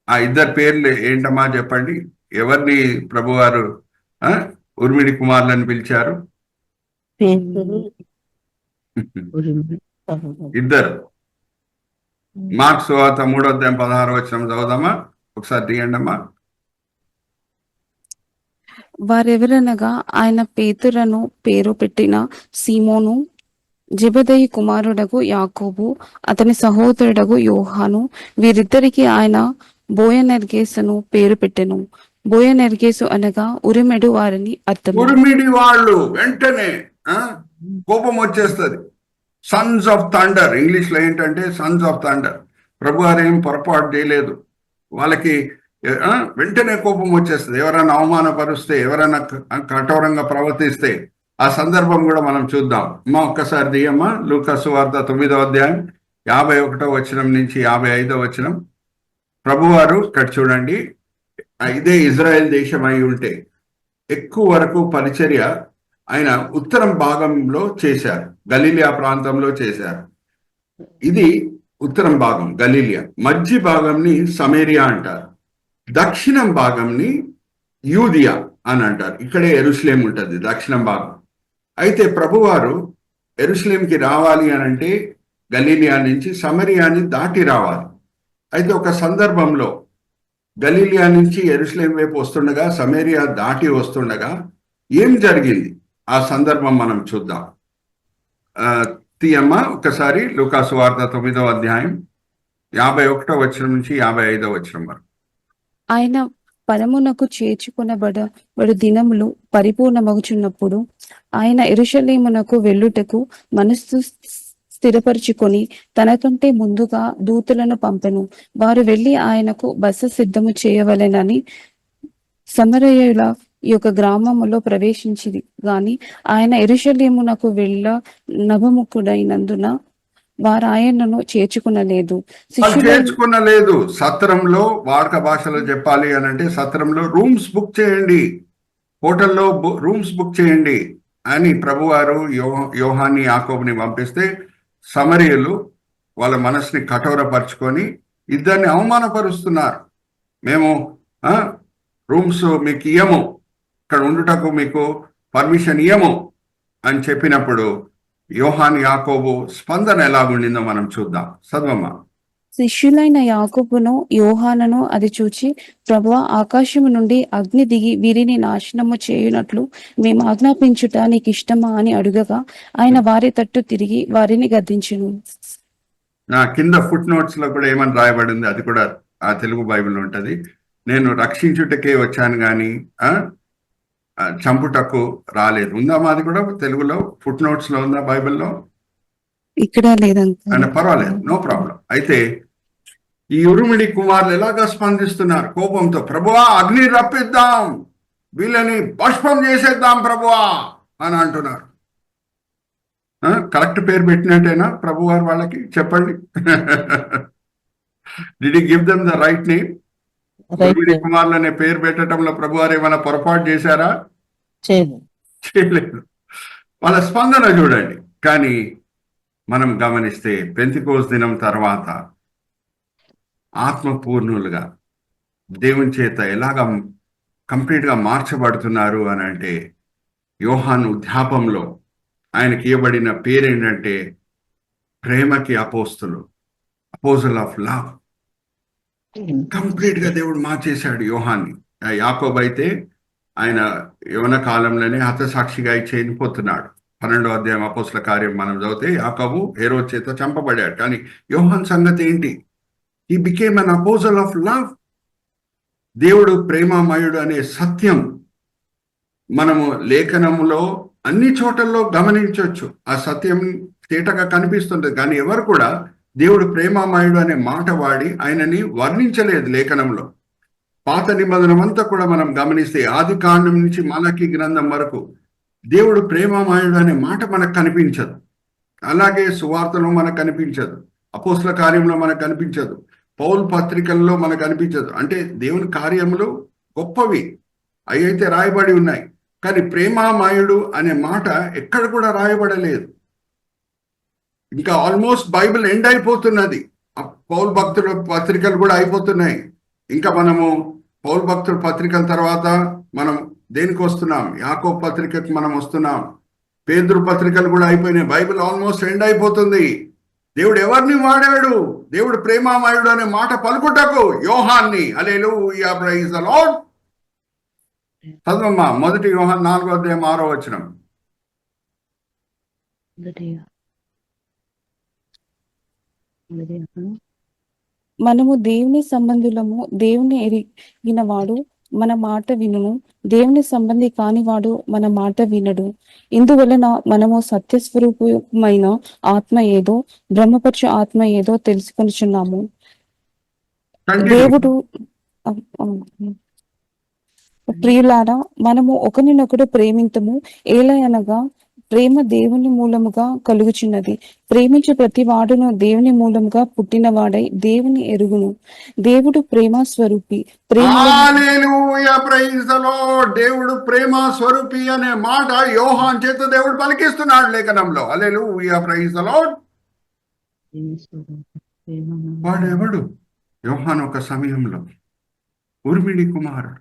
ఆ ఇద్దరు పేర్లు ఏంటమ్మా చెప్పండి? ఎవరిని ప్రభువారు ఉర్మిడి కుమారులని పిలిచారు? ఇద్దరు. మార్క్స్ సువార్త 3వ అధ్యాయం 16వ వచనం చదువుదామా ఒకసారి, తీయండి అమ్మా. వారెవరనగా ఆయన పేతురను పేరు పెట్టిన సీమోను, జెబెదయి కుమారుడగు యాకోబు, అతని సహోదరుడగు యోహాను, వీరిద్దరికి ఆయన బోయనెర్గేసును పేరు పెట్టెను. బోయనెర్గేసు అనగా ఉరిమెడు వారిని అర్థం. ఉరిమిడి వాళ్ళు వెంటనే కోపం వచ్చేస్తుంది. సన్స్ ఆఫ్ థండర్, ఇంగ్లీష్ లో ఏంటంటే సన్స్ ఆఫ్ థండర్. ప్రభు వారు ఏం పొరపాటు చేయలేదు, వాళ్ళకి వెంటనే కోపం వచ్చేస్తుంది. ఎవరైనా అవమానపరుస్తే, ఎవరైనా కఠోరంగా ప్రవర్తిస్తే ఆ సందర్భం కూడా మనం చూద్దాం. అమ్మా ఒక్కసారి దియమ్మా, లూకా సువార్త 9వ అధ్యాయం 51వ వచనం నుంచి 55వ వచనం. ప్రభువారు ఇక్కడ చూడండి, ఇదే ఇజ్రాయెల్ దేశం అయి ఉంటే ఎక్కువ వరకు పరిచర్య ఆయన ఉత్తరం భాగంలో చేశారు, గలీలియా ప్రాంతంలో చేశారు. ఇది ఉత్తరం భాగం గలీలియా, మధ్య భాగంని సమేరియా అంటారు, దక్షిణం భాగంని యూదియా అని అంటారు. ఇక్కడే యెరూషలేం ఉంటుంది దక్షిణం భాగం. అయితే ప్రభువారు యెరూషలేంకి రావాలి అని అంటే గలీలియా నుంచి సమరియాని దాటి రావాలి. అయితే ఒక సందర్భంలో గలీలియా నుంచి యెరూషలేం వైపు వస్తుండగా, సమేరియా దాటి వస్తుండగా ఏం జరిగింది ఆ సందర్భం మనం చూద్దాం. తీయమ్మ ఒకసారి లూకాసు వార్త 9వ అధ్యాయం 51వ వచనం నుంచి 55వ వచనం వరకు. ఆయన పరమునకు చేర్చుకొనబడు దినములు పరిపూర్ణమగుచున్నప్పుడు ఆయన యెరూషలేమునకు వెళ్ళుటకు మనస్సు స్థిరపరుచుకొని తనకంటే ముందుగా దూతలను పంపెను. వారు వెళ్లి ఆయనకు బస సిద్ధము చేయవలెనని సమరయుల యొక్క గ్రామములో ప్రవేశించింది గాని ఆయన యెరూషలేమునకు వెళ్ళ నభముఖుడైనందున వారు ఆయనను చేర్చుకునలేదు. చేర్చుకునలేదు. సత్రంలో వాడక భాషలో చెప్పాలి అని అంటే సత్రంలో రూమ్స్ బుక్ చేయండి, హోటల్లో రూమ్స్ బుక్ చేయండి అని ప్రభువారు యోహాన్ని యాకోబుని పంపిస్తే సమరియలు వాళ్ళ మనసుని కఠోరపరుచుకొని ఇద్దరిని అవమానపరుస్తున్నారు. మేము రూమ్స్ మీకు ఇయ్యము, ఇక్కడ ఉండుటకు మీకు పర్మిషన్ ఇయ్యము అని చెప్పినప్పుడు యోహాన్ యాకోబు స్పందన ఎలాగుండిందో మనం చూద్దాం. చదవమ్మ. శిష్యులైన యాకోబును యోహానను అది చూచి, ప్రభువా, ఆకాశము నుండి అగ్ని దిగి వీరిని నాశనము చేయునట్లు మేము ఆజ్ఞాపించుట నీకు ఇష్టమా అని అడుగగా ఆయన వారి తట్టు తిరిగి వారిని గద్దించును. నా కింద ఫుట్ నోట్స్ లో కూడా ఏమని రాయబడింది, అది కూడా ఆ తెలుగు బైబిల్ ఉంటది. నేను రక్షించుటకే వచ్చాను గాని చంపుటకు రాలేదు. ఉందా మాది కూడా తెలుగులో ఫుట్ నోట్స్ లో ఉందా బైబిల్లో? ఇక్కడ లేదంటే పర్వాలేదు, నో ప్రాబ్లం. అయితే ఈ ఉరుమిడి కుమారులు ఎలాగా స్పందిస్తున్నారు కోపంతో, ప్రభువా అగ్ని రప్పిద్దాం, వీళ్ళని భస్మం చేసేద్దాం ప్రభువా అని అంటున్నారు. కరెక్ట్ పేరు పెట్టినట్టేనా ప్రభువారు వాళ్ళకి? చెప్పండి. Did you give them the right name? ఉరుమిడి కుమారులు అనే పేరు పెట్టడంలో ప్రభువారు ఏమైనా పొరపాటు చేశారా? చేయలేదు. వాళ్ళ స్పందన చూడండి. కానీ మనం గమనిస్తే పెంతెకోస్తు దినం తర్వాత ఆత్మపూర్ణులుగా దేవుని చేత ఎలాగా కంప్లీట్గా మార్చబడుతున్నారు అని అంటే, యోహాను ఉద్యాపంలో ఆయనకి ఇవ్వబడిన పేరేంటంటే ప్రేమకి అపోస్తులు, అపోజల్ ఆఫ్ లవ్. కంప్లీట్ గా దేవుడు మార్చేశాడు యోహాన్ని. యాకోబు అయితే ఆయన యవన కాలంలోనే హతసాక్షిగా చనిపోతున్నాడు. 12వ అధ్యాయం అపోస్తుల కార్యం మనం చదివితే యాకోబు హేరోదు చేత చంపబడాడు. కానీ యోహాన్ సంగతి ఏంటి? He became an apostles of love. దేవుడు ప్రేమామయుడు అనే సత్యం మనము లేఖనములో అన్ని చోట్లలో గమనించవచ్చు. ఆ సత్యం తేటగా కనిపిస్తుంటుంది. కానీ ఎవరు కూడా దేవుడు ప్రేమామయుడు అనే మాట వాడి ఆయనని వర్ణించలేదు లేఖనంలో. పాత నిబంధన అంతా కూడా మనం గమనిస్తే ఆది కాండం నుంచి మలాకీ గ్రంథం వరకు దేవుడు ప్రేమామయుడు అనే మాట మనకు కనిపించదు. అలాగే సువార్తలో మనకు కనిపించదు, అపోస్తల కార్యంలో మనకు కనిపించదు, పౌలు పత్రికల్లో మనకు కనిపించదు. అంటే దేవుని కార్యములు గొప్పవి, అవి అయితే రాయబడి ఉన్నాయి. కానీ ప్రేమామయుడు అనే మాట ఎక్కడ కూడా రాయబడలేదు. ఇంకా ఆల్మోస్ట్ బైబిల్ ఎండ్ అయిపోతున్నది. పౌలు భక్తుల పత్రికలు కూడా అయిపోతున్నాయి. ఇంకా మనము పౌలు భక్తుల పత్రికల తర్వాత మనం దేనికి వస్తున్నాం? యాకోబు పత్రికకి మనం వస్తున్నాం. పేతురు పత్రికలు కూడా అయిపోయినాయి. బైబిల్ ఆల్మోస్ట్ ఎండ్ అయిపోతుంది. దేవుడు ఎవరిని వాడాడు? దేవుడు ప్రేమామయుడు అనే మాట పలుకుటకు యోహాన్ని. హల్లెలూయా, ప్రైజ్ ది లార్డ్. చదవమ్మా, 1 యోహాను 4వ అధ్యాయం 6వ వచనం. మనము దేవుని సంబంధులము, దేవుని ఎరిగిన వాడు మన మాట వినును, దేవుని సంబంధి కానివాడు మన మాట వినడు. ఇందువలన మనము సత్యస్వరూపమైన ఆత్మ ఏదో, బ్రహ్మపరచు ఆత్మ ఏదో తెలుసుకొనిచున్నాము. దేవుడు ప్రియులారా, మనము ఒకరినొకడు ప్రేమింతము. ఏలయనగా ప్రేమ దేవుని మూలముగా కలుగుచున్నది. ప్రేమించు ప్రతి వాడును దేవుని మూలముగా పుట్టినవాడై దేవుని ఎరుగును. దేవుడు ప్రేమ స్వరూపి. దేవుడు ప్రేమ స్వరూపి అనే మాట యోహాన్ చేత దేవుడు పలికిస్తున్నాడు లేఖనంలో. హల్లెలూయా, ప్రైజ్ ది లార్డ్. వాడెవడు? యోహాన్ ఒక సమయంలో ఉర్మిడి కుమారుడు.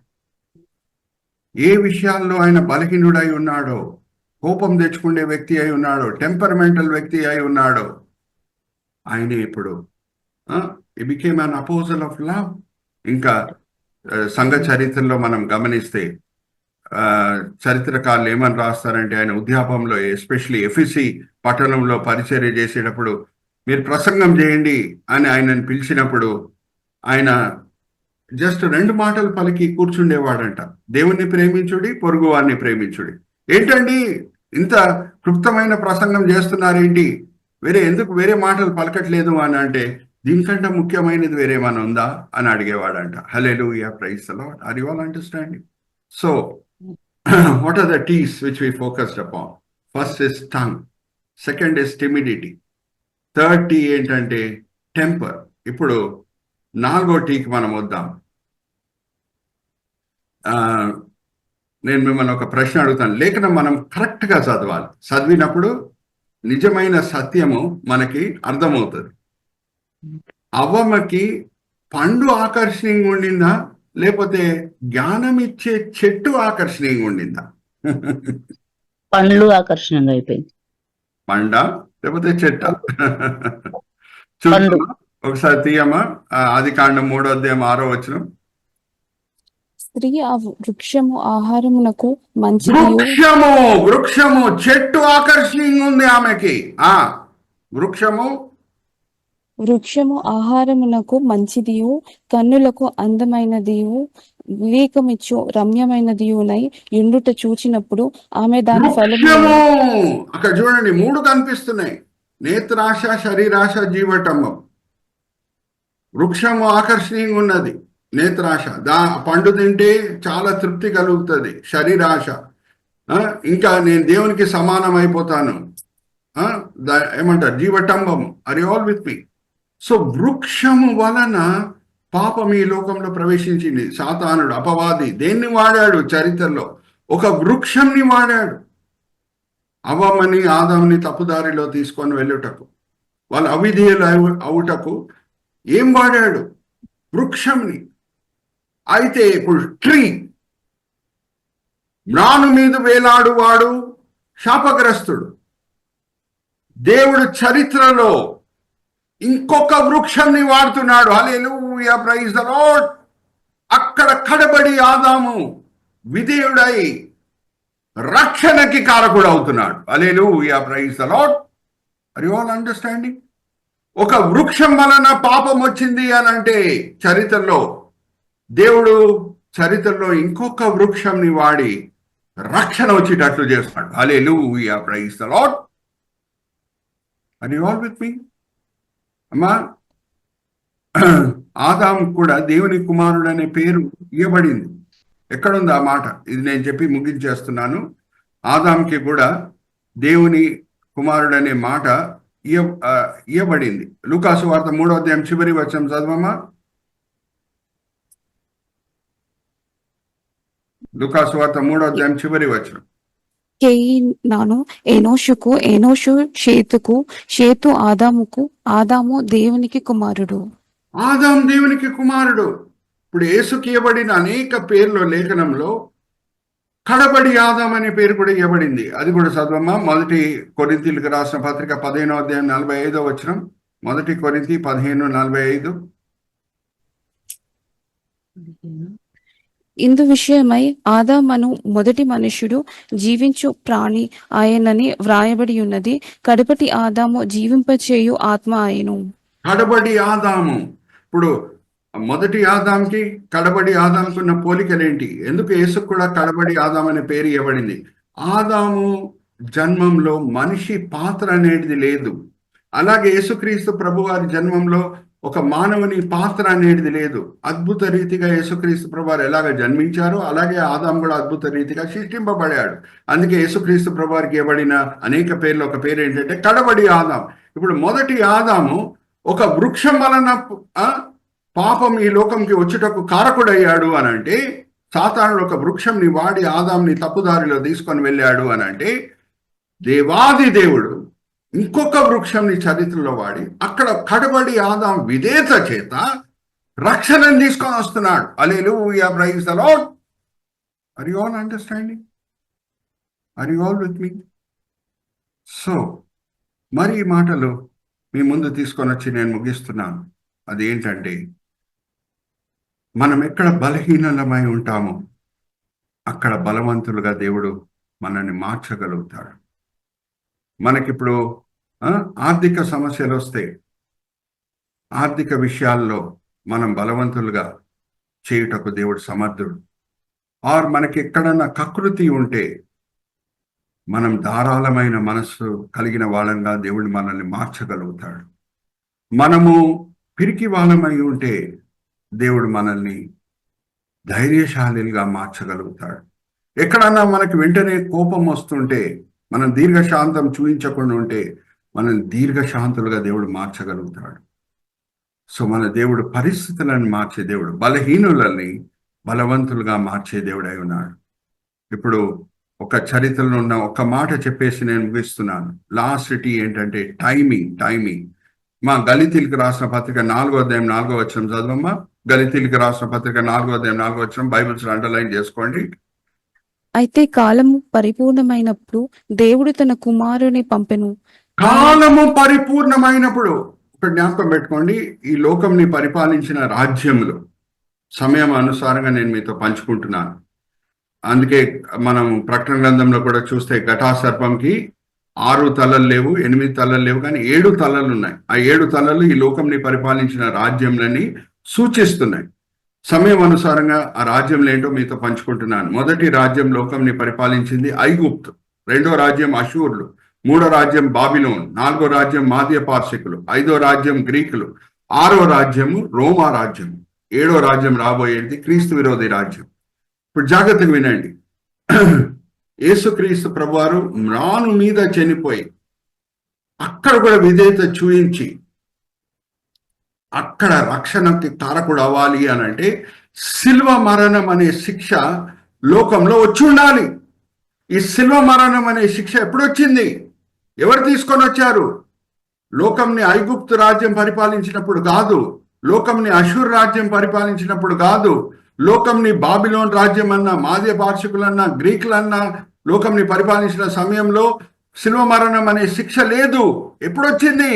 ఏ విషయాల్లో ఆయన బలహీనుడై ఉన్నాడో, కోపం తెచ్చుకునే వ్యక్తి అయి ఉన్నాడు, టెంపర్మెంటల్ వ్యక్తి అయి ఉన్నాడు, ఆయన ఇప్పుడు he became an apostles of love. ఇంకా సంఘ చరిత్రలో మనం గమనిస్తే చరిత్రకారులు ఏమని రాస్తారంటే, ఆయన ఉద్యాపంలో ఎస్పెషలీ ఎఫెసీ పట్టణంలో పరిచర్య చేసేటప్పుడు మీరు ప్రసంగం చేయండి అని ఆయనను పిలిచినప్పుడు ఆయన జస్ట్ 2 మాటలు పలికి కూర్చుండేవాడంట. దేవుణ్ణి ప్రేమించుడి, పొరుగు వారిని ప్రేమించుడి. ఏంటండి ఇంత క్లుప్తమైన ప్రసంగం చేస్తున్నారేంటి, ఎందుకు వేరే మాటలు పలకట్లేదు అని అంటే, దీనికంటే ముఖ్యమైనది వేరేమైనా ఉందా అని అడిగేవాడంట. Hallelujah, praise the Lord. Are you all understanding? So what are the T's which we focused upon? First is tongue, second is timidity, third T ఏంటంటే టెంపర్. ఇప్పుడు 4వ టీకి మనం వద్దాం. నేను మిమ్మల్ని ఒక ప్రశ్న అడుగుతాను. లేఖనం మనం కరెక్ట్గా చదవాలి. చదివినప్పుడు నిజమైన సత్యము మనకి అర్థమవుతుంది. అవ్వమ్మకి పండు ఆకర్షణీయంగా ఉండిందా, లేకపోతే జ్ఞానం ఇచ్చే చెట్టు ఆకర్షణీయంగా ఉండిందా? పండ్లు ఆకర్షణీయంగా అయిపోయింది. పండా లేకపోతే చెట్ట? చూడమ్మా, ఒకసారి తీయమ్మా. ఆదికాండం 3వ అధ్యాయం 6వ వచనం. స్త్రీ ఆ వృక్షము ఆహారమునకు వృక్షము చెట్టు ఆకర్షణీయంగా ఉంది ఆమెకి. వృక్షము ఆహారమునకు మంచిదియు, కన్నులకు అందమైనదియు, వివేకమిచ్చు రమ్యమైనదియునై యుండుట చూచినప్పుడు ఆమె దాని ఫలము. అక్కడ చూడండి 3 కనిపిస్తున్నాయి: నేత్రాశ, శరీరాశ, జీవటంబం. వృక్షము ఆకర్షణీయంగా ఉన్నది, నేత్రాశ, పండు తింటే చాలా తృప్తి కలుగుతుంది. శరీరాశ, ఇంకా నేను దేవునికి సమానం అయిపోతాను, ఏమంటారు, జీవటంబము. Are you all with me? So వృక్షము వలన పాపం ఈ లోకంలో ప్రవేశించింది. సాతానుడు, అపవాది దేన్ని వాడాడు? చరిత్రలో ఒక వృక్షంని వాడాడు. అవ్వమ్మని, ఆదాంని తప్పుదారిలో తీసుకొని వెళ్ళుటకు, వాళ్ళు అవిధేయులు అవుటకు ఏం వాడాడు? వృక్షంని. అయితే ఇప్పుడు ట్రీ, మ్రాను మీద వేలాడు వాడు శాపగ్రస్తుడు. దేవుడు చరిత్రలో ఇంకొక వృక్షంని వాడుతున్నాడు. Hallelujah, praise the Lord. అక్కడ కడబడి ఆదాము విధేయుడై రక్షణకి కారకుడు అవుతున్నాడు. Hallelujah, praise the Lord. Are you all understanding? ఒక వృక్షం వలన పాపం వచ్చింది అని అంటే చరిత్రలో దేవుడు చరిత్రలో ఇంకొక వృక్షంని వాడి రక్షణ వచ్చేటట్లు చేస్తున్నాడు. Hallelujah, praise the Lord. Are you all with me? అమ్మా, ఆదాం కూడా దేవుని కుమారుడు అనే పేరు ఇవ్వబడింది. ఎక్కడుంది ఆ మాట? ఇది నేను చెప్పి ముగించేస్తున్నాను. ఆదాంకి కూడా దేవుని కుమారుడు అనే మాట ఇవ్వబడింది. లూకాసు వార్త 3వ అధ్యాయం చివరి వచనం చదవమ్మా. లూకాసు వార్త 3వ అధ్యాయం చివరి వచనం. కేయినాను ఎనోషుకు, ఎనోషు షేతుకు, షేతు ఆదాముకు, ఆదాము దేవునికి కుమారుడు. ఆదాం దేవునికి కుమారుడు. ఇప్పుడు యేసుకి ఇవ్వబడిన అనేక పేర్లు లేఖనంలో కడబడి ఆదాం అనే పేరు కూడా ఇవ్వబడింది. అది కూడా చదవమ్మా. 1 కొరింథీయులకు రాసిన పత్రిక 15వ అధ్యాయం 45వ వచనం. 1 కొరింథీ 15:45. ఇందు విషయమై ఆదామను మొదటి మనుష్యుడు జీవించు ప్రాణి ఆయనని వ్రాయబడి ఉన్నది. కడపటి ఆదాము జీవింపచేయు ఆత్మ ఆయను. కడబడి ఆదాము. ఇప్పుడు మొదటి ఆదాంకి కడబడి ఆదాంకి ఉన్న పోలికలేంటి? ఎందుకు యేసుకు కూడా కడబడి ఆదాం అనే పేరు ఇవ్వబడింది? ఆదాము జన్మంలో మనిషి పాత్ర అనేది లేదు. అలాగే యేసుక్రీస్తు ప్రభు వారి జన్మంలో ఒక మానవుని పాత్ర అనేది లేదు. అద్భుత రీతిగా యేసుక్రీస్తు ప్రభువారు ఎలాగ జన్మించారో అలాగే ఆదాం కూడా అద్భుత రీతిగా సృష్టింపబడాడు. అందుకే యేసుక్రీస్తు ప్రభువారికి ఇవ్వబడిన అనేక పేర్లు ఒక పేరు ఏంటంటే కడబడి ఆదాం. ఇప్పుడు మొదటి ఆదాము ఒక వృక్షం వలన పాపం ఈ లోకంకి వచ్చుటకు కారకుడయ్యాడు అని అంటే, సాతానుడు ఒక వృక్షంని వాడి ఆదాంని తప్పుదారిలో తీసుకొని వెళ్ళాడు అని అంటే, దేవాది దేవుడు ఇంకొక వృక్షంని చరిత్రలో వాడి అక్కడ కడబడి ఆదాం విధేయత చేత రక్షణను తీసుకొని వస్తున్నాడు. Hallelujah, praise the Lord. Are you all understanding? Are you all with me? So మరి ఈ మాటలు మీ ముందు తీసుకొని వచ్చి నేను ముగిస్తున్నాను. అదేంటంటే, మనం ఎక్కడ బలహీనమై ఉంటామో అక్కడ బలవంతులుగా దేవుడు మనల్ని మార్చగలుగుతాడు. మనకిప్పుడు ఆర్థిక సమస్యలు వస్తే, ఆర్థిక విషయాల్లో మనం బలవంతులుగా చేయుటకు దేవుడు సమర్థుడు. ఆర్ మనకి ఎక్కడన్నా కకృతి ఉంటే మనం ధారాళమైన మనస్సు కలిగిన వాళ్ళంగా దేవుడు మనల్ని మార్చగలుగుతాడు. మనము పిరికి వాళ్ళమై ఉంటే దేవుడు మనల్ని ధైర్యశాలిగా మార్చగలుగుతాడు. ఎక్కడన్నా మనకి వెంటనే కోపం వస్తుంటే, మనం దీర్ఘశాంతం చూపించకుండా ఉంటే మనల్ని దీర్ఘశాంతులుగా దేవుడు మార్చగలుగుతాడు. సో మన దేవుడు పరిస్థితులను మార్చే దేవుడు, బలహీనులని బలవంతులుగా మార్చే దేవుడై ఉన్నాడు. ఇప్పుడు ఒక చరిత్రలో ఉన్న ఒక మాట చెప్పేసి నేను ముగిస్తున్నాను. లాస్ట్ టీ ఏంటంటే టైమింగ్. మా గలితీలకు రాసిన పత్రిక 4వ అధ్యాయం 4వ వచనం చదవమ్మా. గలితీలకు రాసిన పత్రిక 4వ అధ్యాయం 4వ వచనం బైబిల్స్ అండర్లైన్ చేసుకోండి. అయితే కాలము పరిపూర్ణమైనప్పుడు దేవుడు తన కుమారుని పంపెను. కాలము పరిపూర్ణమైనప్పుడు, ఒక జ్ఞాపకం పెట్టుకోండి, ఈ లోకంని పరిపాలించిన రాజ్యములు సమయం అనుసారంగా నేను మీతో పంచుకుంటున్నాను. అందుకే మనం ప్రకటన గ్రంథంలో కూడా చూస్తే ఘటాసర్పంకి 6 తలలు లేవు, 8 తలలు లేవు, కానీ 7 తలలు ఉన్నాయి. ఆ 7 తలలు ఈ లోకంని పరిపాలించిన రాజ్యంలని సూచిస్తున్నాయి. సమయం అనుసారంగా ఆ రాజ్యంలో ఏంటో మీతో పంచుకుంటున్నాను. మొదటి రాజ్యం లోకంని పరిపాలించింది ఐగుప్తు, 2వ రాజ్యం అషూర్లు, 3వ రాజ్యం బాబిలోన్, 4వ రాజ్యం మాధ్య పార్శికులు, 5వ రాజ్యం గ్రీకులు, 6వ రాజ్యము రోమా రాజ్యం, 7వ రాజ్యం రాబోయేది క్రీస్తు విరోధి రాజ్యం. ఇప్పుడు జాగ్రత్తగా వినండి. యేసుక్రీస్తు ప్రభువారు మ్రాను మీద చనిపోయి అక్కడ కూడా విధేయత చూయించి అక్కడ రక్షణకి కారకుడు అవ్వాలి అని అంటే శిల్వ మరణం అనే శిక్ష లోకంలో వచ్చి ఉండాలి. ఈ శిల్వ మరణం అనే శిక్ష ఎప్పుడు వచ్చింది? ఎవరు తీసుకొని వచ్చారు? లోకంని ఐగుప్తు రాజ్యం పరిపాలించినప్పుడు కాదు, లోకంని అషూర్ రాజ్యం పరిపాలించినప్పుడు కాదు, లోకంని బాబిలోన్ రాజ్యం అన్నా, మాధ్య పార్శికులన్నా, గ్రీకులన్నా లోకంని పరిపాలించిన సమయంలో శిల్వ మరణం అనే శిక్ష లేదు. ఎప్పుడు వచ్చింది?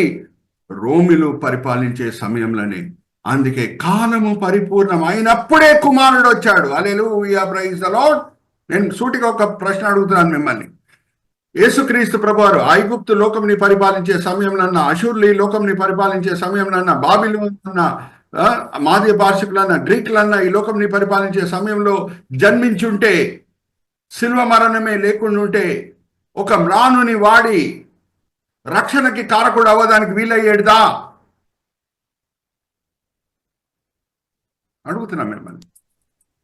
రోమిలు పరిపాలించే సమయంలోనే. అందుకే కాలము పరిపూర్ణం అయినప్పుడే కుమారుడు వచ్చాడు. హల్లెలూయా, ప్రైజ్ ది లార్డ్. నేను సూటిగా ఒక ప్రశ్న అడుగుతున్నాను మిమ్మల్ని. యేసుక్రీస్తు ప్రభువారు ఐగుప్తు లోకంని పరిపాలించే సమయంలో, అషూర్లు ఈ లోకంని పరిపాలించే సమయంలో, బాబిలోన్ మాధ్య పార్శికులన్నా, గ్రీకులన్నా ఈ లోకంని పరిపాలించే సమయంలో జన్మించుంటే, శిల్వ మరణమే లేకుండా ఉంటే, ఒక మ్రానుని వాడి రక్షణకి కారకుడు అవ్వడానికి వీలయ్యేదా? అడుగుతున్నా మిమ్మల్ని.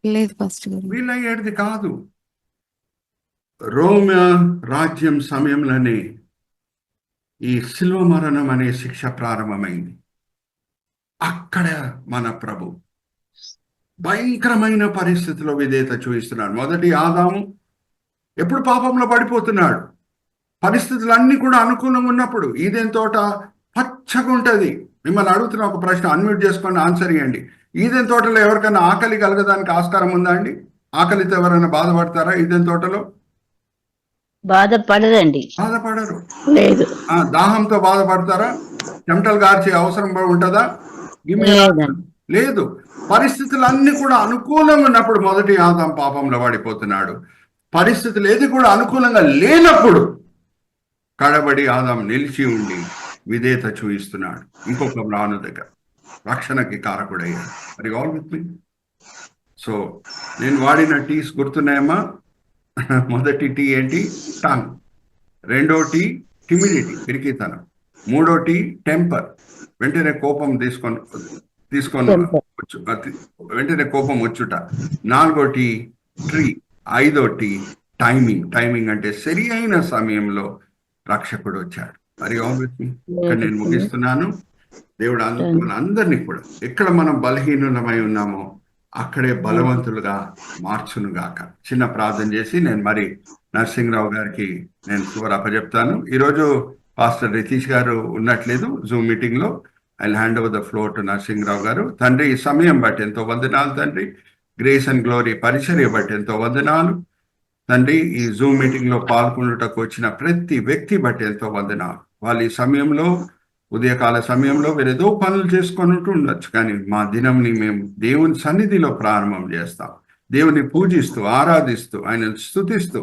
లేదు పాస్టర్ గారు. వీలయ్యేది కాదు. రోమ రాజ్యం సమయంలోనే ఈ శిల్వ మరణం అనే శిక్ష ప్రారంభమైంది. అక్కడ మన ప్రభు భయంకరమైన పరిస్థితిలో విధేయత చూపిస్తున్నాడు. మొదటి ఆదాము ఎప్పుడు పాపంలో పడిపోతున్నాడు. పరిస్థితులన్నీ కూడా అనుకూలంగా ఉన్నప్పుడు ఈదెన్ తోట పచ్చగా ఉంటుంది. మిమ్మల్ని అడుగుతున్న ఒక ప్రశ్న, అన్మ్యూట్ చేసుకొని ఆన్సర్ ఇవ్వండి. ఈదెన్ తోటలో ఎవరికైనా ఆకలి కలగడానికి ఆస్కారం ఉందా అండి? ఆకలితో ఎవరైనా బాధపడతారా? ఈదెన్ తోటలో బాధపడరండి. బాధపడరు. లేదు. దాహంతో బాధపడతారా? చెమటలు గార్చే అవసరం ఉంటుందా? లేదు. పరిస్థితులన్నీ కూడా అనుకూలంగా ఉన్నప్పుడు మొదటి ఆదాం పాపంలో పడిపోతున్నాడు. పరిస్థితులు ఏది కూడా అనుకూలంగా లేనప్పుడు కడబడి ఆదాం నిలిచి ఉండి విధేయత చూపిస్తున్నాడు. ఇంకొక మ్రాను దగ్గర రక్షణకి కారకుడయ్యాడు. మరి ఆల్ విత్ మీ. సో నేను వాడిన టీస్ గుర్తున్నాయమ్మా? మొదటి టీ ఏంటి? టంగ్. 2వ టీ టిమిడిటీ, పిరికితనం. 3వ టీ టెంపర్, వెంటనే కోపం తీసుకొని వెంటనే కోపం వచ్చుట. 4వ టీ ట్రీ. 5వ టీ టైమింగ్ అంటే సరి అయిన సమయంలో రక్షకుడు వచ్చాడు. మరి ఇక్కడ నేను ముగిస్తున్నాను. దేవుడు మనందరినీ కూడా ఎక్కడ మనం బలహీనులమై ఉన్నామో అక్కడే బలవంతులుగా మార్చును గాక. చిన్న ప్రార్థన చేసి నేను మరి నరసింహరావు గారికి నేను చివరి అప్పచెప్తాను. ఈరోజు పాస్టర్ రితీష్ గారు ఉన్నట్లేదు జూమ్ మీటింగ్ లో. I hand over the floor to Narasimharao garu. తండ్రి, ఈ సమయం బట్టి ఎంతో వందనాలు తండ్రి. గ్రేస్ అండ్ గ్లోరీ పరిచర్య బట్టి ఎంతో వందనాలు తండ్రి. ఈ జూమ్ మీటింగ్ లో పాల్గొనుటకు వచ్చిన ప్రతి వ్యక్తి బట్టి ఎంతో వందనాలు. వాళ్ళు ఈ సమయంలో, ఉదయకాల సమయంలో వేరేదో పనులు చేసుకొని ఉండొచ్చు, కానీ మా దినంని మేము దేవుని సన్నిధిలో ప్రారంభం చేస్తాం. దేవుని పూజిస్తూ, ఆరాధిస్తూ, ఆయన స్తుతిస్తూ,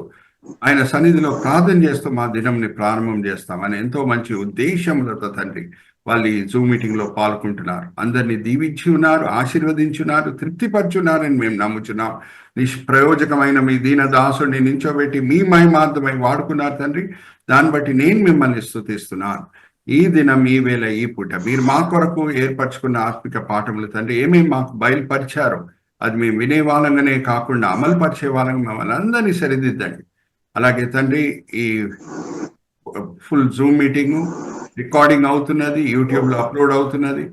ఆయన సన్నిధిలో ప్రార్థన చేస్తూ మా దినంని ప్రారంభం చేస్తామని ఎంతో మంచి ఉద్దేశములతో తండ్రి వాళ్ళు ఈ జూమ్ మీటింగ్ లో పాల్గొంటున్నారు. అందరినీ దీవించి ఉన్నారు, ఆశీర్వదించున్నారు, తృప్తిపరచున్నారని మేము నమ్ముచున్నాం. నిష్ప్రయోజకమైన మీ దీన దాసుడిని నించోబెట్టి మీ మహిమార్థమై వాడుకున్నారు తండ్రి. దాన్ని బట్టి నేను మిమ్మల్ని స్తుతిస్తున్నాను. ఈ దినం, ఈ వేళ, ఈ పూట మీరు మా కొరకు ఏర్పరచుకున్న ఆత్మిక పాఠములు తండ్రి ఏమేమి మాకు బయలుపరిచారో అది మేము వినే వాళ్ళంగానే కాకుండా అమలు పరిచే వాళ్ళంగా మమ్మల్ని అందరినీ సరిదిద్దండి. అలాగే తండ్రి ఈ ఫుల్ జూమ్ మీటింగ్ రికార్డింగ్ అవుతున్నది, యూట్యూబ్ లో అప్లోడ్ అవుతున్నది.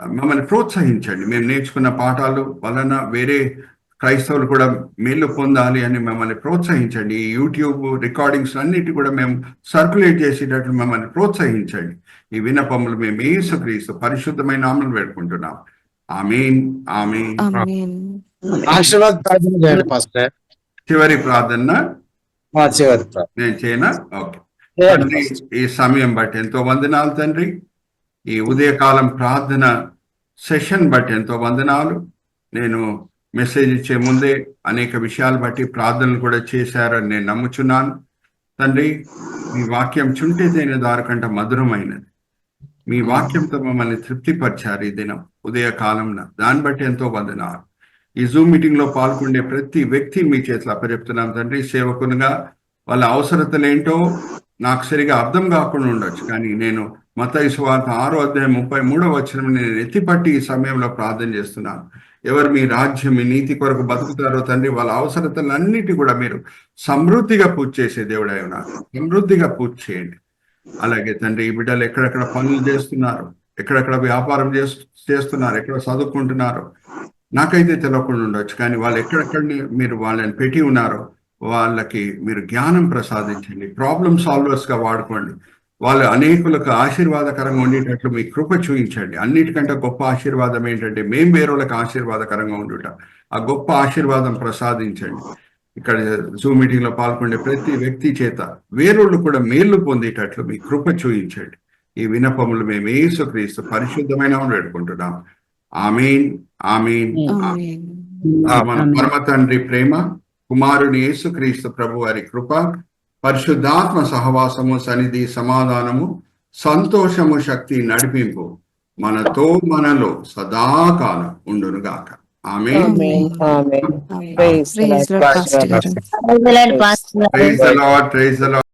మమ్మల్ని ప్రోత్సహించండి. మేము నేర్చుకున్న పాఠాలు వలన వేరే క్రైస్తవులు కూడా మేలు పొందాలి అని మమ్మల్ని ప్రోత్సహించండి. ఈ యూట్యూబ్ రికార్డింగ్స్ అన్నిటి కూడా మేము సర్క్యులేట్ చేసేటట్లు మమ్మల్ని ప్రోత్సహించండి. ఈ విన్నపములు మేము యేసుక్రీస్తు పరిశుద్ధమైన నామములో వేడుకుంటున్నాం. ఆమేన్, ఆమేన్. ఆమేన్. ఆశీర్వాద ప్రార్థన చేయండి పాస్టర్. చివరి ప్రార్థన చివరి ప్రార్థన నేను చేయనా? ఓకే చేయండి తండ్రి, పాస్టర్. ఈ సమయం బట్టి ఎంతో వందనాలు తండ్రి. ఈ ఉదయకాలం ప్రార్థన సెషన్ బట్టి ఎంతో వందనాలు. నేను మెసేజ్ ఇచ్చే ముందే అనేక విషయాలు బట్టి ప్రార్థనలు కూడా చేశారని నేను నమ్ముచున్నాను తండ్రి. మీ వాక్యం చుంటిదైన దారి కంటే మధురమైనది. మీ వాక్యంతో మమ్మల్ని తృప్తిపరిచారు ఈ దినం ఉదయకాలంలో. దాన్ని బట్టి ఎంతో వందనాలు. ఈ జూమ్ మీటింగ్ లో పాల్గొనే ప్రతి వ్యక్తి మీ చేతిలో అప్పచెప్తున్నాం తండ్రి. సేవకునిగా వాళ్ళ అవసరతలు ఏంటో నాకు సరిగా అర్థం కాకుండా ఉండొచ్చు, కానీ నేను మత్తయి సువార్త 6:33 నేను ఎత్తిపట్టి ఈ సమయంలో ప్రార్థన చేస్తున్నాను. ఎవరు మీ రాజ్యం, మీ నీతి కొరకు బతుకుతారో తండ్రి వాళ్ళ అవసరతలన్నిటి కూడా మీరు సమృద్ధిగా పూర్తి చేసే దేవుడై ఉన్నారు. సమృద్ధిగా పూర్తి చేయండి. అలాగే తండ్రి ఈ బిడ్డలు ఎక్కడెక్కడ పనులు చేస్తున్నారు, ఎక్కడెక్కడ వ్యాపారం చేస్తున్నారు, ఎక్కడ చదువుకుంటున్నారు నాకైతే తెలియకుండా ఉండొచ్చు, కానీ వాళ్ళు ఎక్కడెక్కడ మీరు వాళ్ళని పెట్టి ఉన్నారో వాళ్ళకి మీరు జ్ఞానం ప్రసాదించండి. ప్రాబ్లమ్ సాల్వర్స్ గా వాడుకోండి. వాళ్ళు అనేకులకు ఆశీర్వాదకరంగా ఉండేటట్లు మీ కృప చూపించండి. అన్నిటికంటే గొప్ప ఆశీర్వాదం ఏంటంటే మేము వేరేళ్ళకి ఆశీర్వాదకరంగా ఉండుట. ఆ గొప్ప ఆశీర్వాదం ప్రసాదించండి. ఇక్కడ జూమ్ మీటింగ్ లో పాల్గొనే ప్రతి వ్యక్తి చేత వేరోళ్ళు కూడా మేలు పొందేటట్లు మీ కృప చూపించండి. ఈ వినపములు మేము యేసుక్రీస్తు పరిశుద్ధమైన వేడుకుంటున్నాం. ఆమేన్, ఆమేన్, ఆమేన్. మన పరమ తండ్రి ప్రేమ, కుమారుని యేసుక్రీస్తు ప్రభు వారి కృప, పరిశుద్ధాత్మ సహవాసము, సన్నిధి, సమాధానము, సంతోషము, శక్తి, నడిపింపు మనతో మనలో సదాకాలం ఉండునుగాక. Amen. Praise the Lord, Pastor garu. Pastor. Praise the Lord, praise the lord.